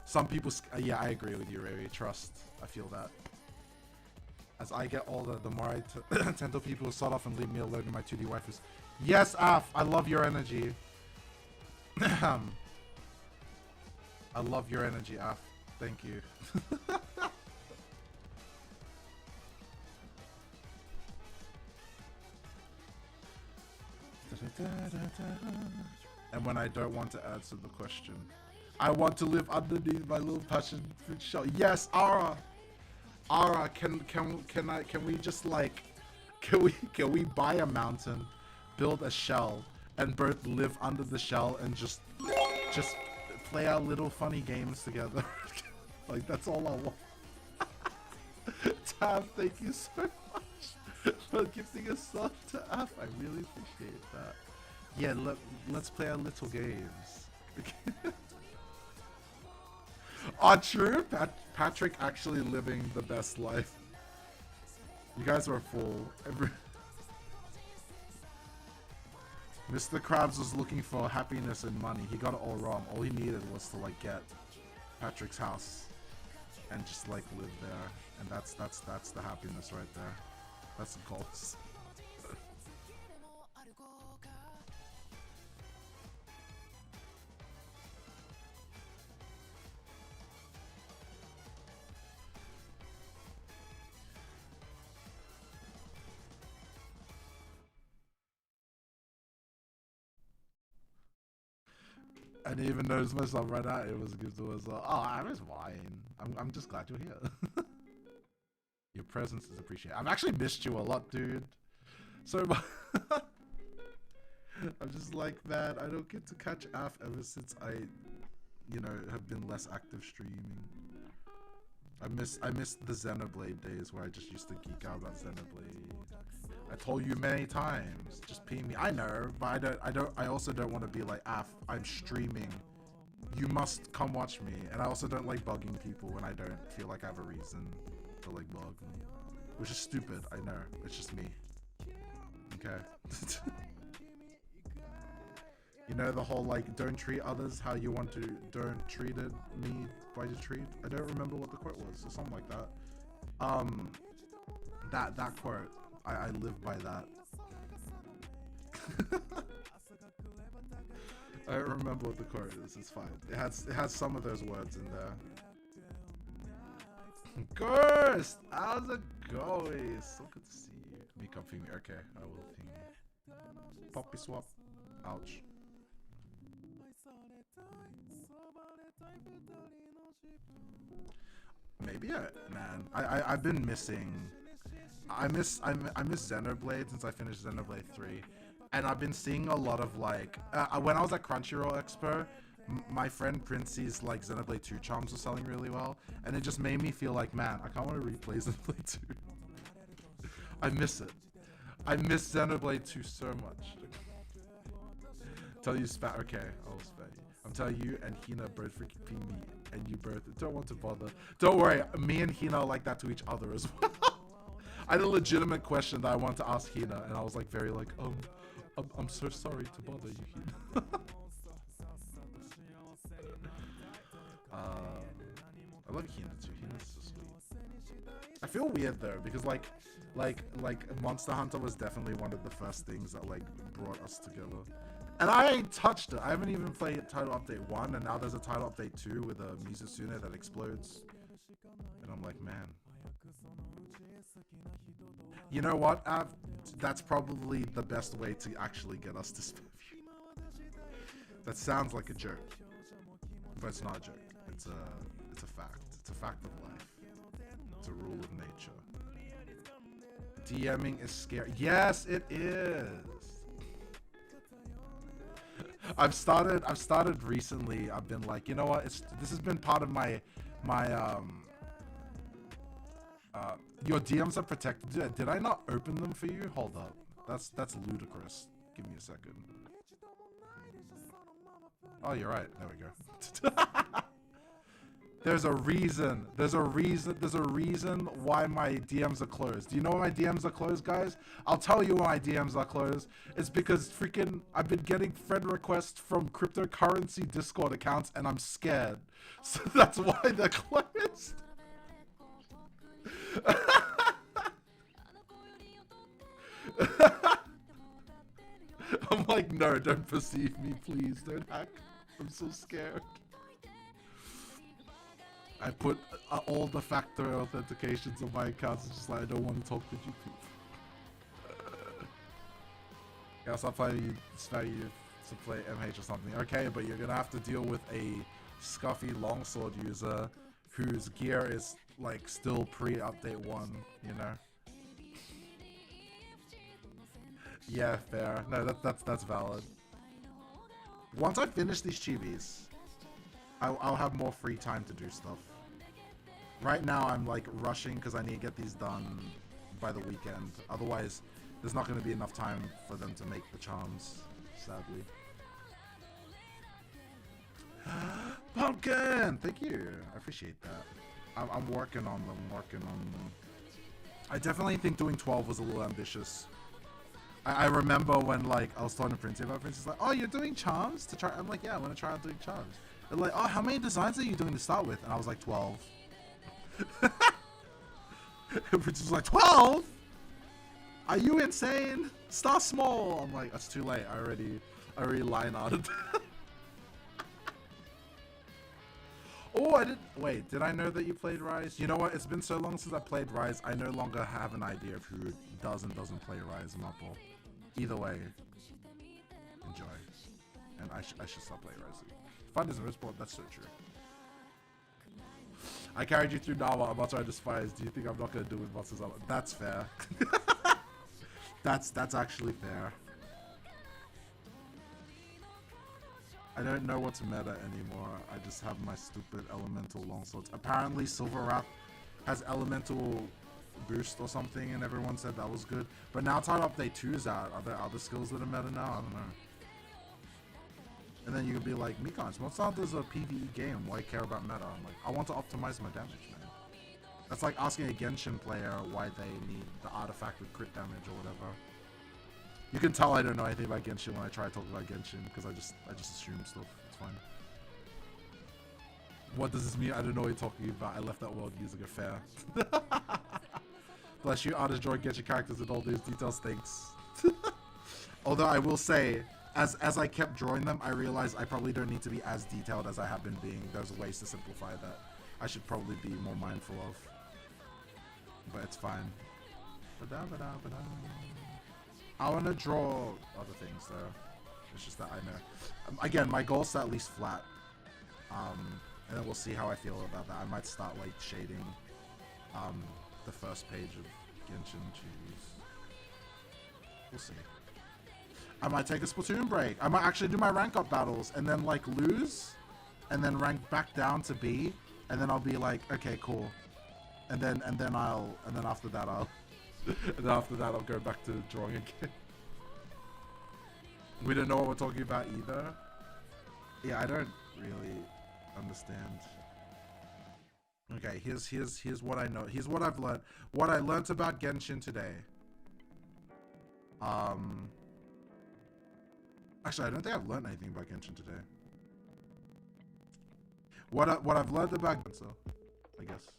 Some people, yeah, I agree with you, Rary. Trust. I feel that. As I get older, the more I tend to people who start off and leave me alone in my 2D waifus. Yes, Af, I love your energy. I love your energy, Af. Thank you. And when I don't want to answer the question, I want to live underneath my little passion fruit shell. Yes, Ara. Ara, can we just like, can we buy a mountain, build a shell, and both live under the shell and just play our little funny games together? Like, that's all I want. Tab, thank you so much for gifting a sub to F. I really appreciate that. Yeah, let's play our little games. Oh, true. Patrick actually living the best life. You guys are full. Mr. Krabs was looking for happiness and money. He got it all wrong. All he needed was to like get Patrick's house and just like live there. And that's the happiness right there. That's the goals. I didn't even notice myself right out. It was good to us. Oh, I was fine. I'm just glad you're here. Your presence is appreciated. I've actually missed you a lot, dude. So I'm just like, man, I don't get to catch Af ever since I, you know, have been less active streaming. I miss the Xenoblade days where I just used to geek out about Xenoblade. I told you many times. Just ping me. I know, but I also don't want to be like, I'm streaming. You must come watch me. And I also don't like bugging people when I don't feel like I have a reason to like bug. Which is stupid, I know. It's just me. Okay. You know the whole like, don't treat others how you want to, don't treat me by your treat. I don't remember what the quote was, or something like that. That quote, I live by that. I don't remember what the quote is. It's fine. It has some of those words in there. Ghost, how's it going? So good to see you. Me come ping me. Okay, I will ping you. Poppy swap. Ouch. Maybe man. I've been missing. I miss Xenoblade since I finished Xenoblade 3, and I've been seeing a lot of like when I was at Crunchyroll Expo, my friend Princey's like Xenoblade 2 charms were selling really well, and it just made me feel like, man, I can't want to replay Xenoblade 2. I miss it. I miss Xenoblade 2 so much. Tell you spat. Okay, I'll spat you. I'm telling you and Hina both freaking ping me, and you both don't want to bother. Don't worry, me and Hina are like that to each other as well. I had a legitimate question that I wanted to ask Hina, and I was like very like, I'm so sorry to bother you, Hina. I love Hina too. Hina's so sweet. I feel weird though, because like Monster Hunter was definitely one of the first things that like brought us together. And I ain't touched it. I haven't even played Title Update 1, and now there's a Title Update 2 with a Mizusune that explodes. And I'm like, man. You know what, Av? That's probably the best way to actually get us to spam you. That sounds like a joke. But it's not a joke. It's a fact. It's a fact of life. It's a rule of nature. DMing is scary. Yes, it is. I've started recently. I've been like, you know what? This has been part of my your DMs are protected. Did I not open them for you? Hold up. That's ludicrous. Give me a second. Oh, you're right. There we go. There's a reason why my DMs are closed. Do you know why my DMs are closed, guys? I'll tell you why my DMs are closed. It's because freaking I've been getting friend requests from cryptocurrency Discord accounts, and I'm scared. So that's why they're closed. I'm like, no, don't perceive me, please. Don't hack. I'm so scared. I put all the factor authentications on my accounts. It's just like, I don't want to talk to you people. Yeah, so I'll play you to play MH or something. Okay, but you're gonna have to deal with a scuffy longsword user whose gear is like still pre-update 1, you know? Yeah, fair. No, that's valid. Once I finish these chibis, I'll have more free time to do stuff. Right now, I'm like rushing because I need to get these done by the weekend. Otherwise, there's not going to be enough time for them to make the charms, sadly. Pumpkin! Thank you. I appreciate that. I'm working on them. I definitely think doing 12 was a little ambitious. I remember when like I was talking to Princey about Princey's like, oh, you're doing charms to try? I'm like, yeah, I want to try out doing charms. They're like, oh, how many designs are you doing to start with? And I was like, 12. Princey was like, 12? Are you insane? Start small. I'm like, that's too late. I already line arted. Oh, I didn't. Wait, did I know that you played Rise? You know what? It's been so long since I played Rise, I no longer have an idea of who does and doesn't play Rise Maple. Either way, enjoy. And I should stop playing Rise. Fun is a respawn, that's so true. I carried you through Nawa, I'm I despise. Do you think I'm not gonna do with bosses? That's fair. That's actually fair. I don't know what's meta anymore. I just have my stupid elemental longswords. Apparently Silver Wrath has elemental boost or something, and everyone said that was good. But now Tide Update 2 is out. Are there other skills that are meta now? I don't know. And then you could be like, Mikan, it's not there's a PvE game. Why care about meta? I'm like, I want to optimize my damage, man. That's like asking a Genshin player why they need the artifact with crit damage or whatever. You can tell I don't know anything about Genshin when I try to talk about Genshin because I just assume stuff. It's fine. What does this mean? I don't know what you're talking about. I left that world using a fair. Bless you, artist drawing Genshin characters and all these details stinks. Although I will say, as I kept drawing them, I realized I probably don't need to be as detailed as I have been being. There's ways to simplify that I should probably be more mindful of. But it's fine. I want to draw other things though. It's just that I know. Again, my goal is to at least flat. And then we'll see how I feel about that. I might start like shading the first page of Genshin. Jeez. We'll see. I might take a Splatoon break. I might actually do my rank up battles and then like lose and then rank back down to B, and then I'll be like, okay, cool. And then after that I'll go back to drawing again. We don't know what we're talking about either. Yeah, I don't really understand. Okay, here's what I know. Here's what I've learned. What I learned about Genshin today. Actually, I don't think I've learned anything about Genshin today. What I've learned about Genshin, I guess.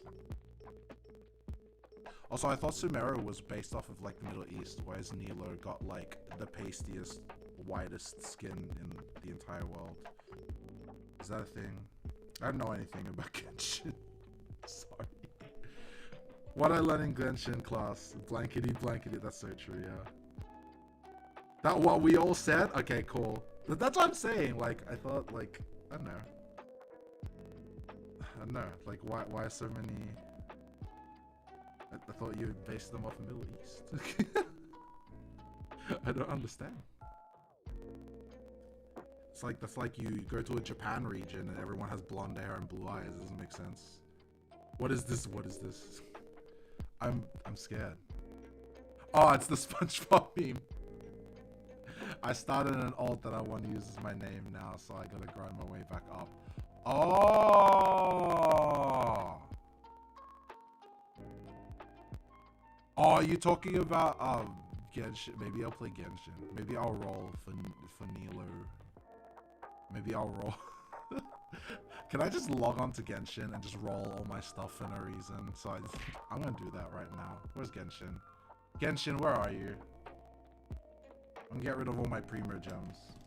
Also, I thought Sumeru was based off of like the Middle East, whereas Nilo got like the pastiest, whitest skin in the entire world. Is that a thing? I don't know anything about Genshin. Sorry. What I learned in Genshin class. Blankety blankety. That's so true, yeah. That what we all said? Okay, cool. That's what I'm saying. Like, I thought, like, I don't know. I don't know. Like, why so many... I thought you based them off the Middle East. I don't understand. It's like, that's like you go to a Japan region and everyone has blonde hair and blue eyes. It doesn't make sense. What is this? What is this? I'm scared. Oh, it's the SpongeBob meme. I started an alt that I want to use as my name now, so I gotta grind my way back up. Oh! Oh, are you talking about Genshin? Maybe I'll play Genshin. Maybe I'll roll for Nilo. Maybe I'll roll. Can I just log on to Genshin and just roll all my stuff for no reason? So I'm gonna do that right now. Where's Genshin? Genshin, where are you? I'm gonna get rid of all my Primo gems.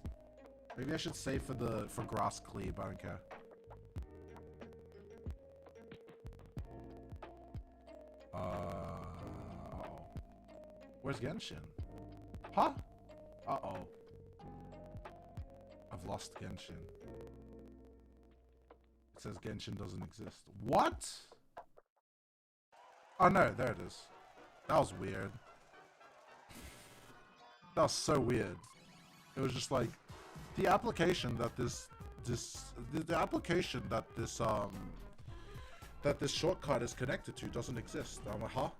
Maybe I should save for Grass Cleave. I don't care. Where's Genshin? Huh? Uh-oh. I've lost Genshin. It says Genshin doesn't exist. What? Oh no, there it is. That was weird. That was so weird. It was just like the application that this shortcut is connected to doesn't exist. I'm like, huh?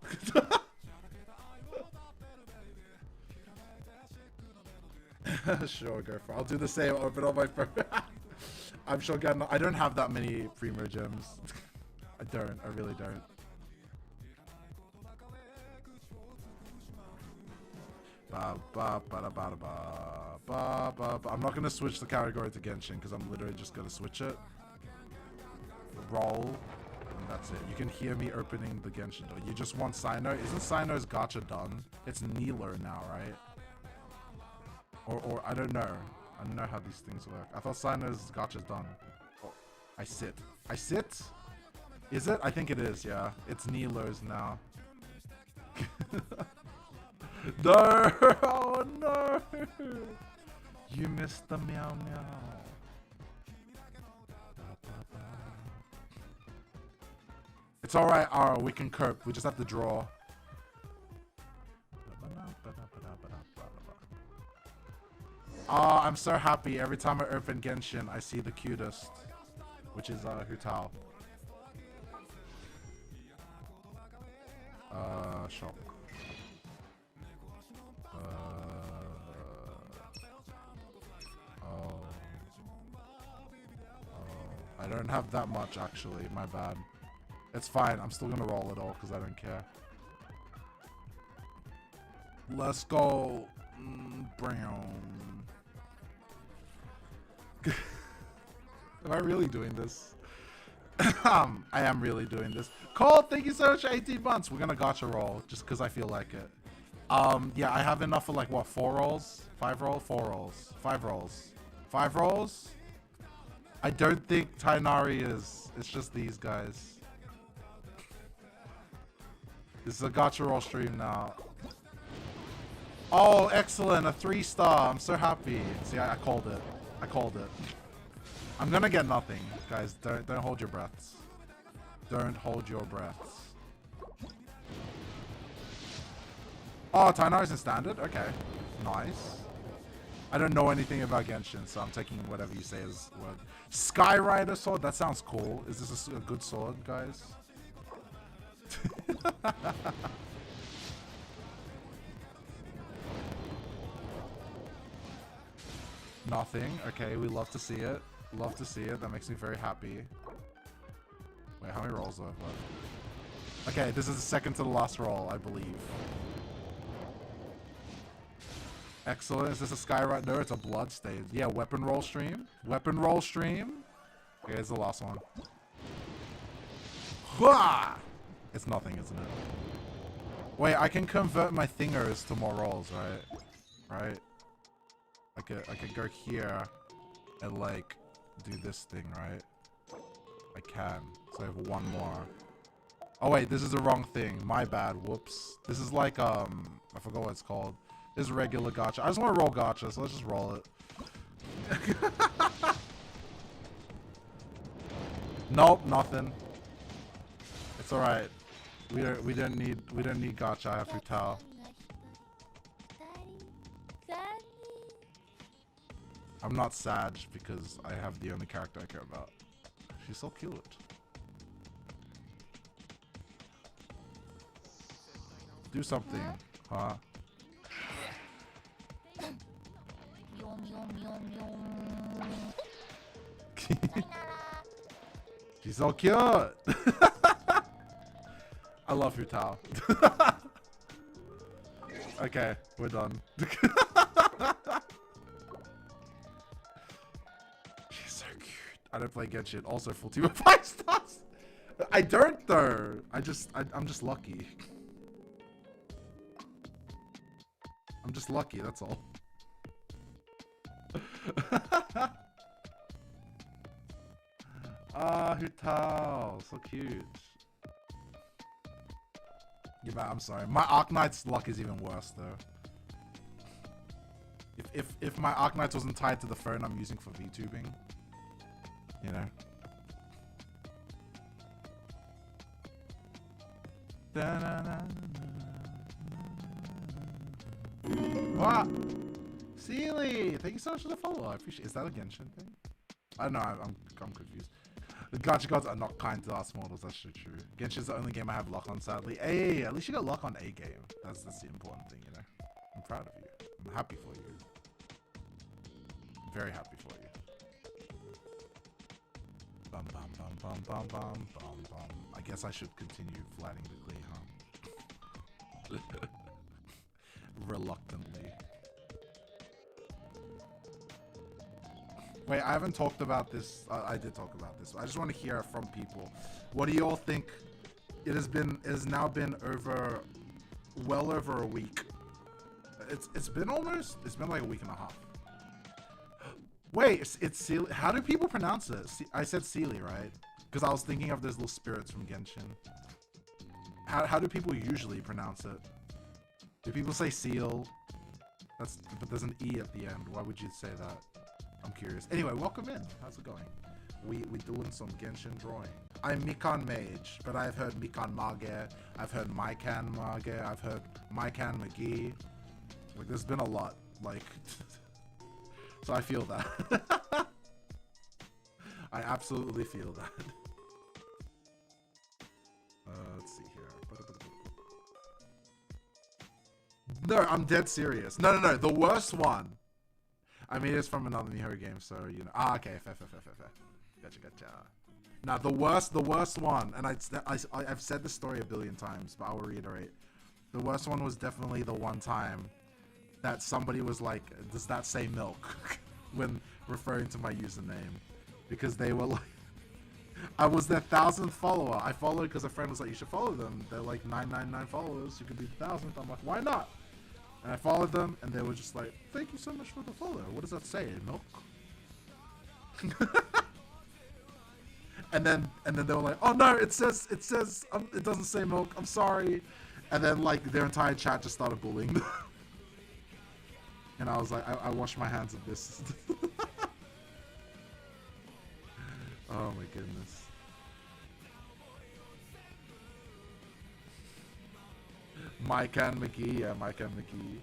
Sure, go for it. I'll do the same. Open on my phone. I'm sure I don't have that many Primo gems. I don't. I really don't. I'm not gonna switch the category to Genshin because I'm literally just gonna switch it. Roll. And that's it. You can hear me opening the Genshin door. You just want Sino? Isn't Sino's gacha done? It's Nilo now, right? Or I don't know. I don't know how these things work. I thought Sino's gacha's done. Oh, I sit. I sit? Is it? I think it is, yeah. It's Nilo's now. No! Oh no! You missed the meow meow. It's alright, Ara, we can cope. We just have to draw. I'm so happy. Every time I open Genshin, I see the cutest, which is Hu Tao. shop. Oh. I don't have that much actually, my bad. It's fine, I'm still gonna roll it all because I don't care. Let's go. Brown. Am I really doing this? I am really doing this. Cole, thank you so much for 18 months. We're gonna gacha roll just because I feel like it. Yeah, I have enough for like what, 4 rolls? 5 rolls? 4 rolls. 5 rolls. 5 rolls? I don't think Tainari is. It's just these guys. This is a gacha roll stream now. Oh, excellent. A 3-star. I'm so happy. See, I called it. I called it. I'm gonna get nothing. Guys, don't hold your breaths. Don't hold your breaths. Oh, Tainari's in standard? Okay. Nice. I don't know anything about Genshin, so I'm taking whatever you say as word. Skyrider sword? That sounds cool. Is this a good sword, guys? Nothing. Okay, we love to see it. Love to see it. That makes me very happy. Wait, how many rolls do I have left? Okay, this is the second to the last roll, I believe. Excellent. Is this a Skyride? No, it's a Bloodstained. Yeah, weapon roll stream. Weapon roll stream. Okay, it's the last one. Hua! It's nothing, isn't it? Wait, I can convert my thingers to more rolls, right? Right? I could go here and like do this thing, right? I can. So I have 1 more. Oh wait, this is the wrong thing. My bad. Whoops. This is like I forgot what it's called. This is regular gacha. I just want to roll gacha, so let's just roll it. Nope, nothing. It's alright. We don't need gacha. I have Futao. I'm not sad because I have the only character I care about. She's so cute. Do something, huh? She's so cute. I love Futao. Okay, we're done. She's so cute. I don't play Genshin. Also, full team of 5 stars. I don't though. I'm just lucky. I'm just lucky. That's all. Ah, Futao, so cute. Yeah, but I'm sorry. My Arknight's luck is even worse, though. If my Arknight wasn't tied to the phone I'm using for VTubing, you know. What? Sealy, thank you so much for the follow. I appreciate. Is that a Genshin thing? I don't know. I'm confused. The gacha gods are not kind to us mortals. That's so true. Genshin's the only game I have luck on, sadly. Hey, at least you got luck on a game. That's the important thing, you know. I'm proud of you. I'm happy for you. I'm very happy for you. Bum bum bum bum bum bum bum bum. I guess I should continue flatting the glee, huh? Reluctantly. Wait, I haven't talked about this. I did talk about this. I just want to hear from people. What do you all think? It has now been well over a week. It's been like a week and a half. Wait, it's Sealy. How do people pronounce it? I said Sealy, right? Because I was thinking of those little spirits from Genshin. How do people usually pronounce it? Do people say seal? But there's an E at the end. Why would you say that? I'm curious. Anyway, welcome in. How's it going? We doing some Genshin drawing. I'm Mikan Mage, but I've heard Mikan Mage. I've heard Mykan Mage. I've heard Mykan McGee. Like, there's been a lot. Like, so I feel that. I absolutely feel that. Let's see here. No, I'm dead serious. No. The worst one. I mean, it's from another Miho game, so you know. Ah, okay, fair. Gotcha. Now the worst one, and I've said this story a billion times, but I will reiterate. The worst one was definitely the one time that somebody was like, "Does that say milk?" when referring to my username, because they were like, I was their 1,000th follower. I followed because a friend was like, "You should follow them. They're like 999 followers. You could be the 1,000th." I'm like, "Why not?" And I followed them, and they were just like, "Thank you so much for the follow. What does that say? Milk?" and then they were like, "Oh no, it says it doesn't say milk. I'm sorry." And then like their entire chat just started bullying them. And I was like, I wash my hands of this. Oh my goodness. Mike and McGee, yeah, Mike and McGee.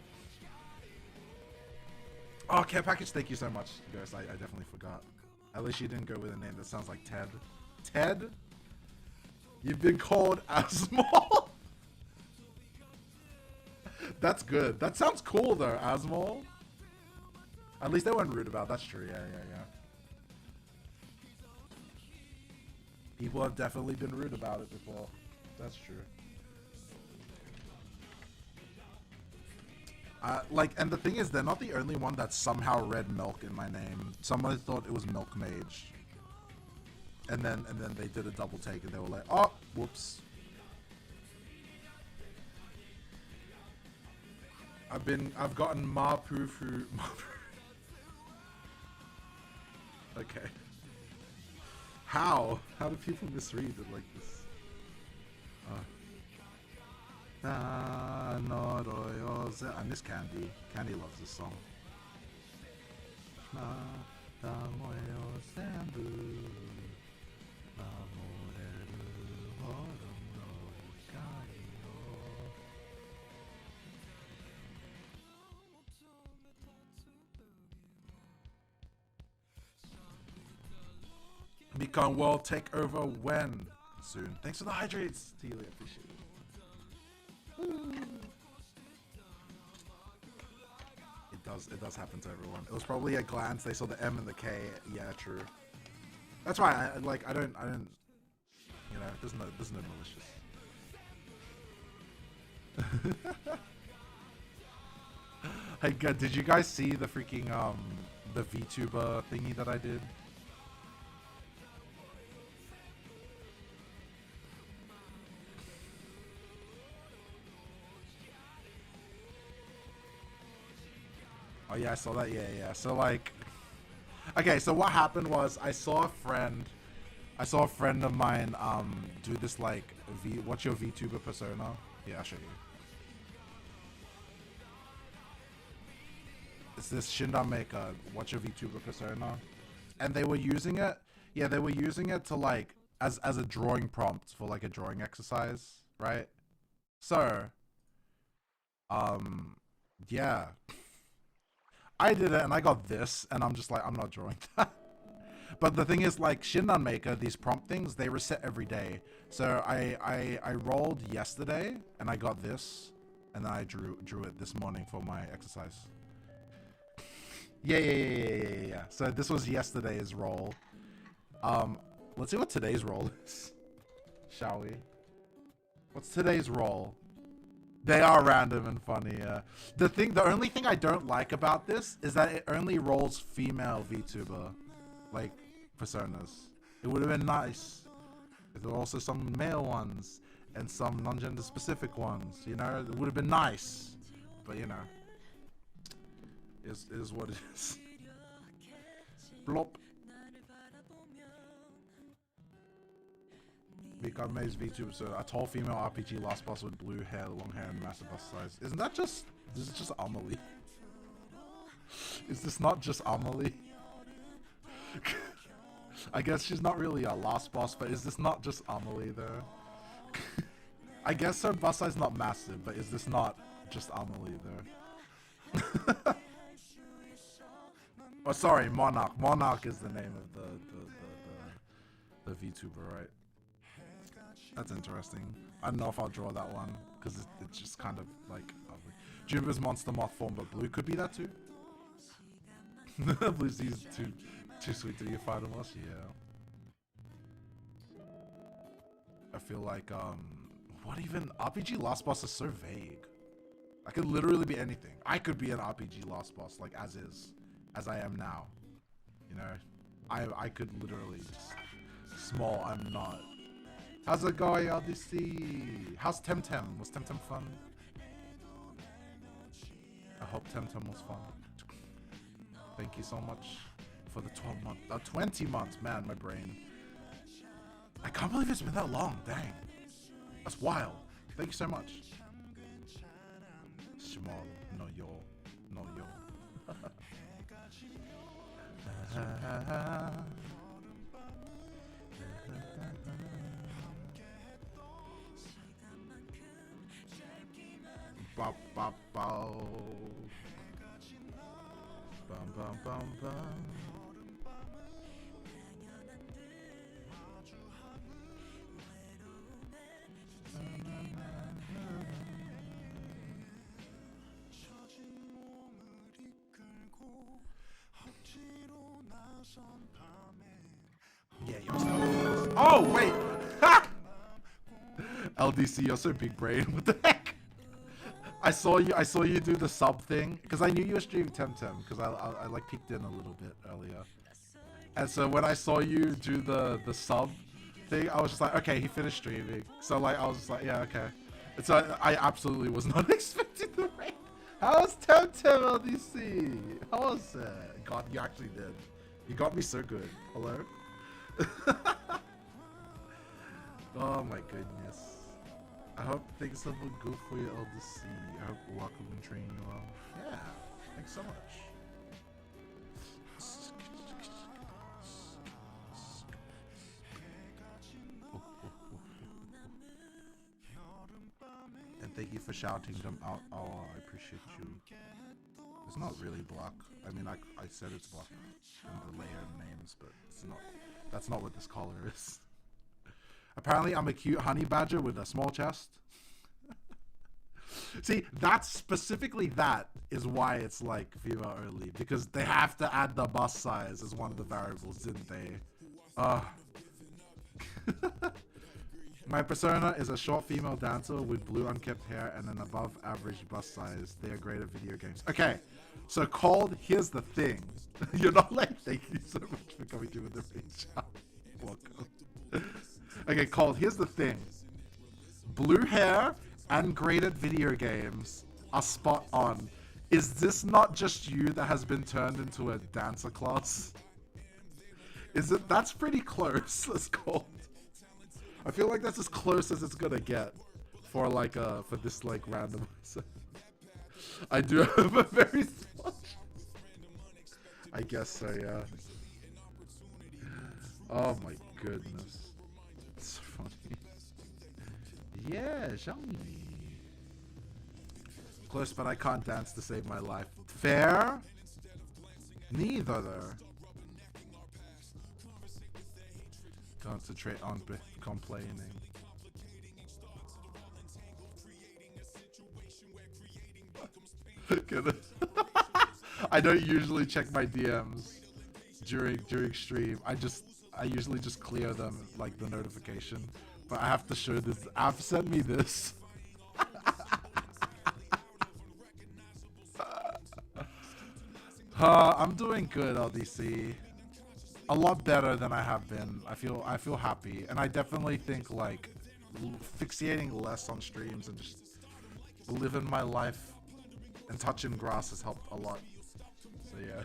Oh, care package, thank you so much, guys. I definitely forgot. At least you didn't go with a name that sounds like Ted. Ted? You've been called Asmol? That's good. That sounds cool though, Asmol. At least they weren't rude about it. That's true, yeah. People have definitely been rude about it before. That's true. And the thing is, they're not the only one that somehow read milk in my name. Somebody thought it was Milk Mage. And then they did a double take and they were like, "Oh, whoops." I've gotten Mapu through. Okay. How do people misread it like this? I miss Candy. Candy loves this song. Mekong World Takeover when? Soon. Thanks for the hydrates, Teely. Appreciate it. It does happen to everyone. It was probably a glance. They saw the M and the K. Yeah, true. That's why I don't. You know, there's no malicious. Hey, good. Did you guys see the freaking the VTuber thingy that I did? Oh yeah, I saw that. Yeah. So like, okay. So what happened was I saw a friend of mine do this like what's your VTuber persona? Yeah, I'll show you. It's this Shindan Maker. What's your VTuber persona? And they were using it. Yeah, they were using it to like as a drawing prompt for like a drawing exercise, right? So, yeah. I did it and I got this, and I'm just like, I'm not drawing that. But the thing is, like, Shindan Maker, these prompt things, they reset every day. So I rolled yesterday, and I got this, and then I drew it this morning for my exercise. Yeah. So this was yesterday's roll. Let's see what today's roll is. Shall we? What's today's roll? They are random and funny, yeah. The only thing I don't like about this is that it only rolls female VTuber, like, personas. It would have been nice if there were also some male ones and some non-gender specific ones, you know? It would have been nice, but you know, is what it is. Blop. Become Maze VTuber, so a tall female RPG last boss with blue hair, long hair, and massive bust size. Isn't that just... This is just Amelie. Is this not just Amelie? I guess she's not really a last boss, but is this not just Amelie though? I guess her bust size is not massive, but is this not just Amelie though? Oh, sorry, Monarch. Monarch is the name of the VTuber, right? That's interesting. I don't know if I'll draw that one because just kind of like Juniper's monster moth form, but Blue could be that too. Blue's too sweet to be a fighter boss. Yeah. I feel like what even RPG last boss is so vague. I could literally be anything. I could be an RPG last boss, like as I am now. You know, I could literally just small. I'm not. How's it going, LDC? How's Temtem? Was Temtem fun? I hope Temtem was fun. Thank you so much for the 12 months, 20 months, man. My brain. I can't believe it's been that long. Dang, that's wild. Thank you so much. Small, no yo, no yo. Bop bop bow. Bum bum bum bum. Yeah, you're oh wait. LDC, you're so big brain. What the heck? I saw you do the sub thing because I knew you were streaming Temtem because I like peeked in a little bit earlier, and so when I saw you do the sub thing, I was just like, okay, he finished streaming. So like I was just like, yeah, okay. And so I absolutely was not expecting the raid. How's Temtem, LDC? How was it? God, you actually did. You got me so good. Hello. Oh my goodness. I hope things have been good for you, LDC. I hope welcome and training you well. Yeah, thanks so much. And thank you for shouting them out. Oh, I appreciate you. It's not really block. I mean, I said it's block in the layer names, but it's not. That's not what this collar is. Apparently, I'm a cute honey badger with a small chest. See, that's specifically that is why it's like female only, because they have to add the bust size as one of the variables, didn't they? My persona is a short female dancer with blue unkept hair and an above average bust size. They are great at video games. Okay, so called, here's the thing. You're not like, thank you so much for coming to with the reach out. Welcome. Okay, called, here's the thing. Blue hair and great at video games are spot on. Is this not just you that has been turned into a dancer class? Is it? That's pretty close. Let's call. I feel like that's as close as it's gonna get for like for this like randomizer. I do have a very small. I guess so, yeah. Oh my goodness, it's so funny. Yeah, Xiaomi. Close, but I can't dance to save my life. Fair? Neither. Concentrate on complaining. I don't usually check my DMs during stream. I usually just clear them, like the notification. But I have to show this. App sent me this. I'm doing good, LDC. A lot better than I have been. I feel happy, and I definitely think like fixating less on streams and just living my life and touching grass has helped a lot. So yeah.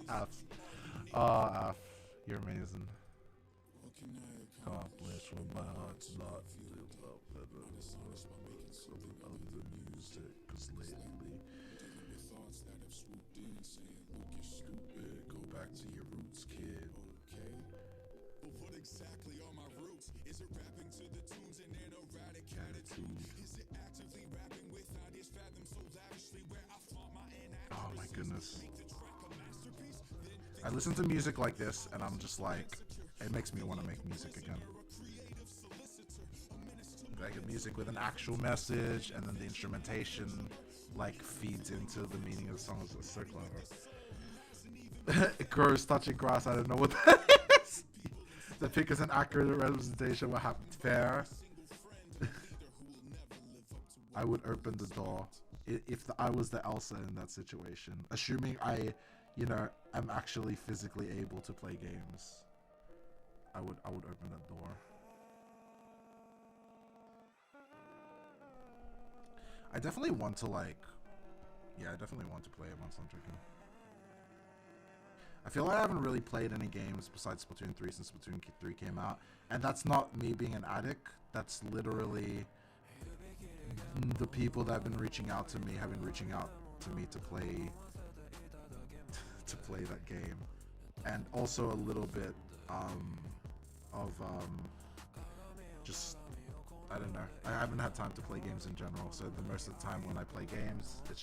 Af. Af, you're amazing. Accomplished when my heart's not filled up with something other than music, 'cause lately thoughts that have swooped in saying, look, you're stupid, go back to your roots, kid. Okay, but what exactly are my roots? Is it rapping to the tunes and an erratic attitude? Is it actively rapping with ideas fathom so lavishly where I flaunt my inaccuracy? Oh my goodness. I listen to music like this and I'm just like, it makes me want to make music again. like a music with an actual message, and then the instrumentation like feeds into the meaning of the song. It's so clever. It grows touching grass. I don't know what that is. The pic is an accurate representation of what happened. Fair. I would open the door if I was the Elsa in that situation, assuming I, am actually physically able to play games. I would open that door. I definitely want to I definitely want to play it once I'm drinking. I feel like I haven't really played any games besides Splatoon 3 since Splatoon 3 came out, and that's not me being an addict. That's literally the people that have been reaching out to me to play that game, and also a little bit of just, I don't know. I haven't had time to play games in general, so the most of the time when I play games, it's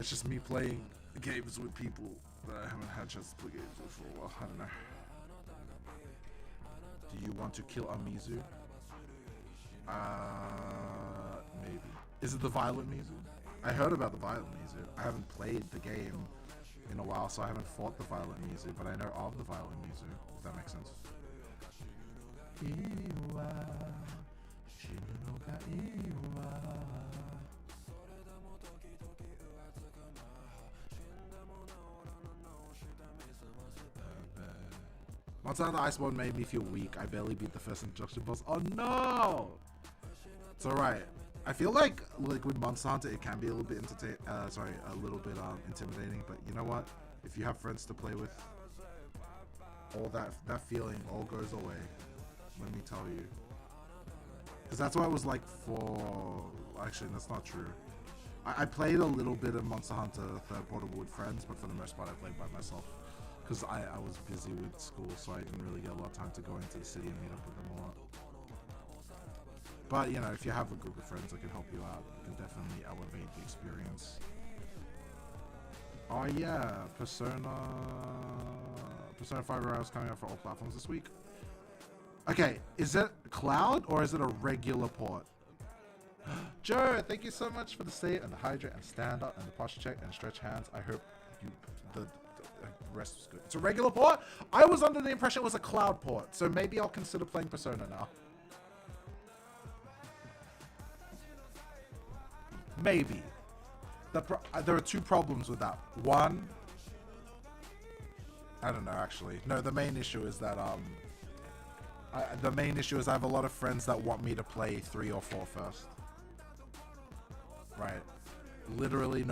just me playing games with people that I haven't had a chance to play games with for a while. I don't know. Do you want to kill Amizu? Maybe. Is it the Violet Mizu? I heard about the Violet Mizu. I haven't played the game in a while, so I haven't fought the Violet Mizu, but I know of the Violet Mizu, if that makes sense. Monster Hunter Iceborne made me feel weak. I barely beat the first introduction boss. Oh no! It's alright. I feel like with Monster Hunter, it can be a little bit intimidating. But you know what? If you have friends to play with, all that feeling all goes away. Let me tell you. Because that's what it was like for... Actually, that's not true. I played a little bit of Monster Hunter Third Portable with friends, but for the most part, I played by myself. Because I was busy with school, so I didn't really get a lot of time to go into the city and meet up with them a lot. But, if you have a group of friends that can help you out, it can definitely elevate the experience. Oh yeah, Persona 5 Royal is coming out for all platforms this week. Okay, is it cloud or is it a regular port? Joe, thank you so much for the stay and the hydrate and stand up and the posture check and stretch hands. I hope the rest was good. It's a regular port? I was under the impression it was a cloud port, so maybe I'll consider playing Persona now. Maybe. There are two problems with that. One, I don't know actually. No, the main issue is that I have a lot of friends that want me to play 3 or 4 first. Right. Literally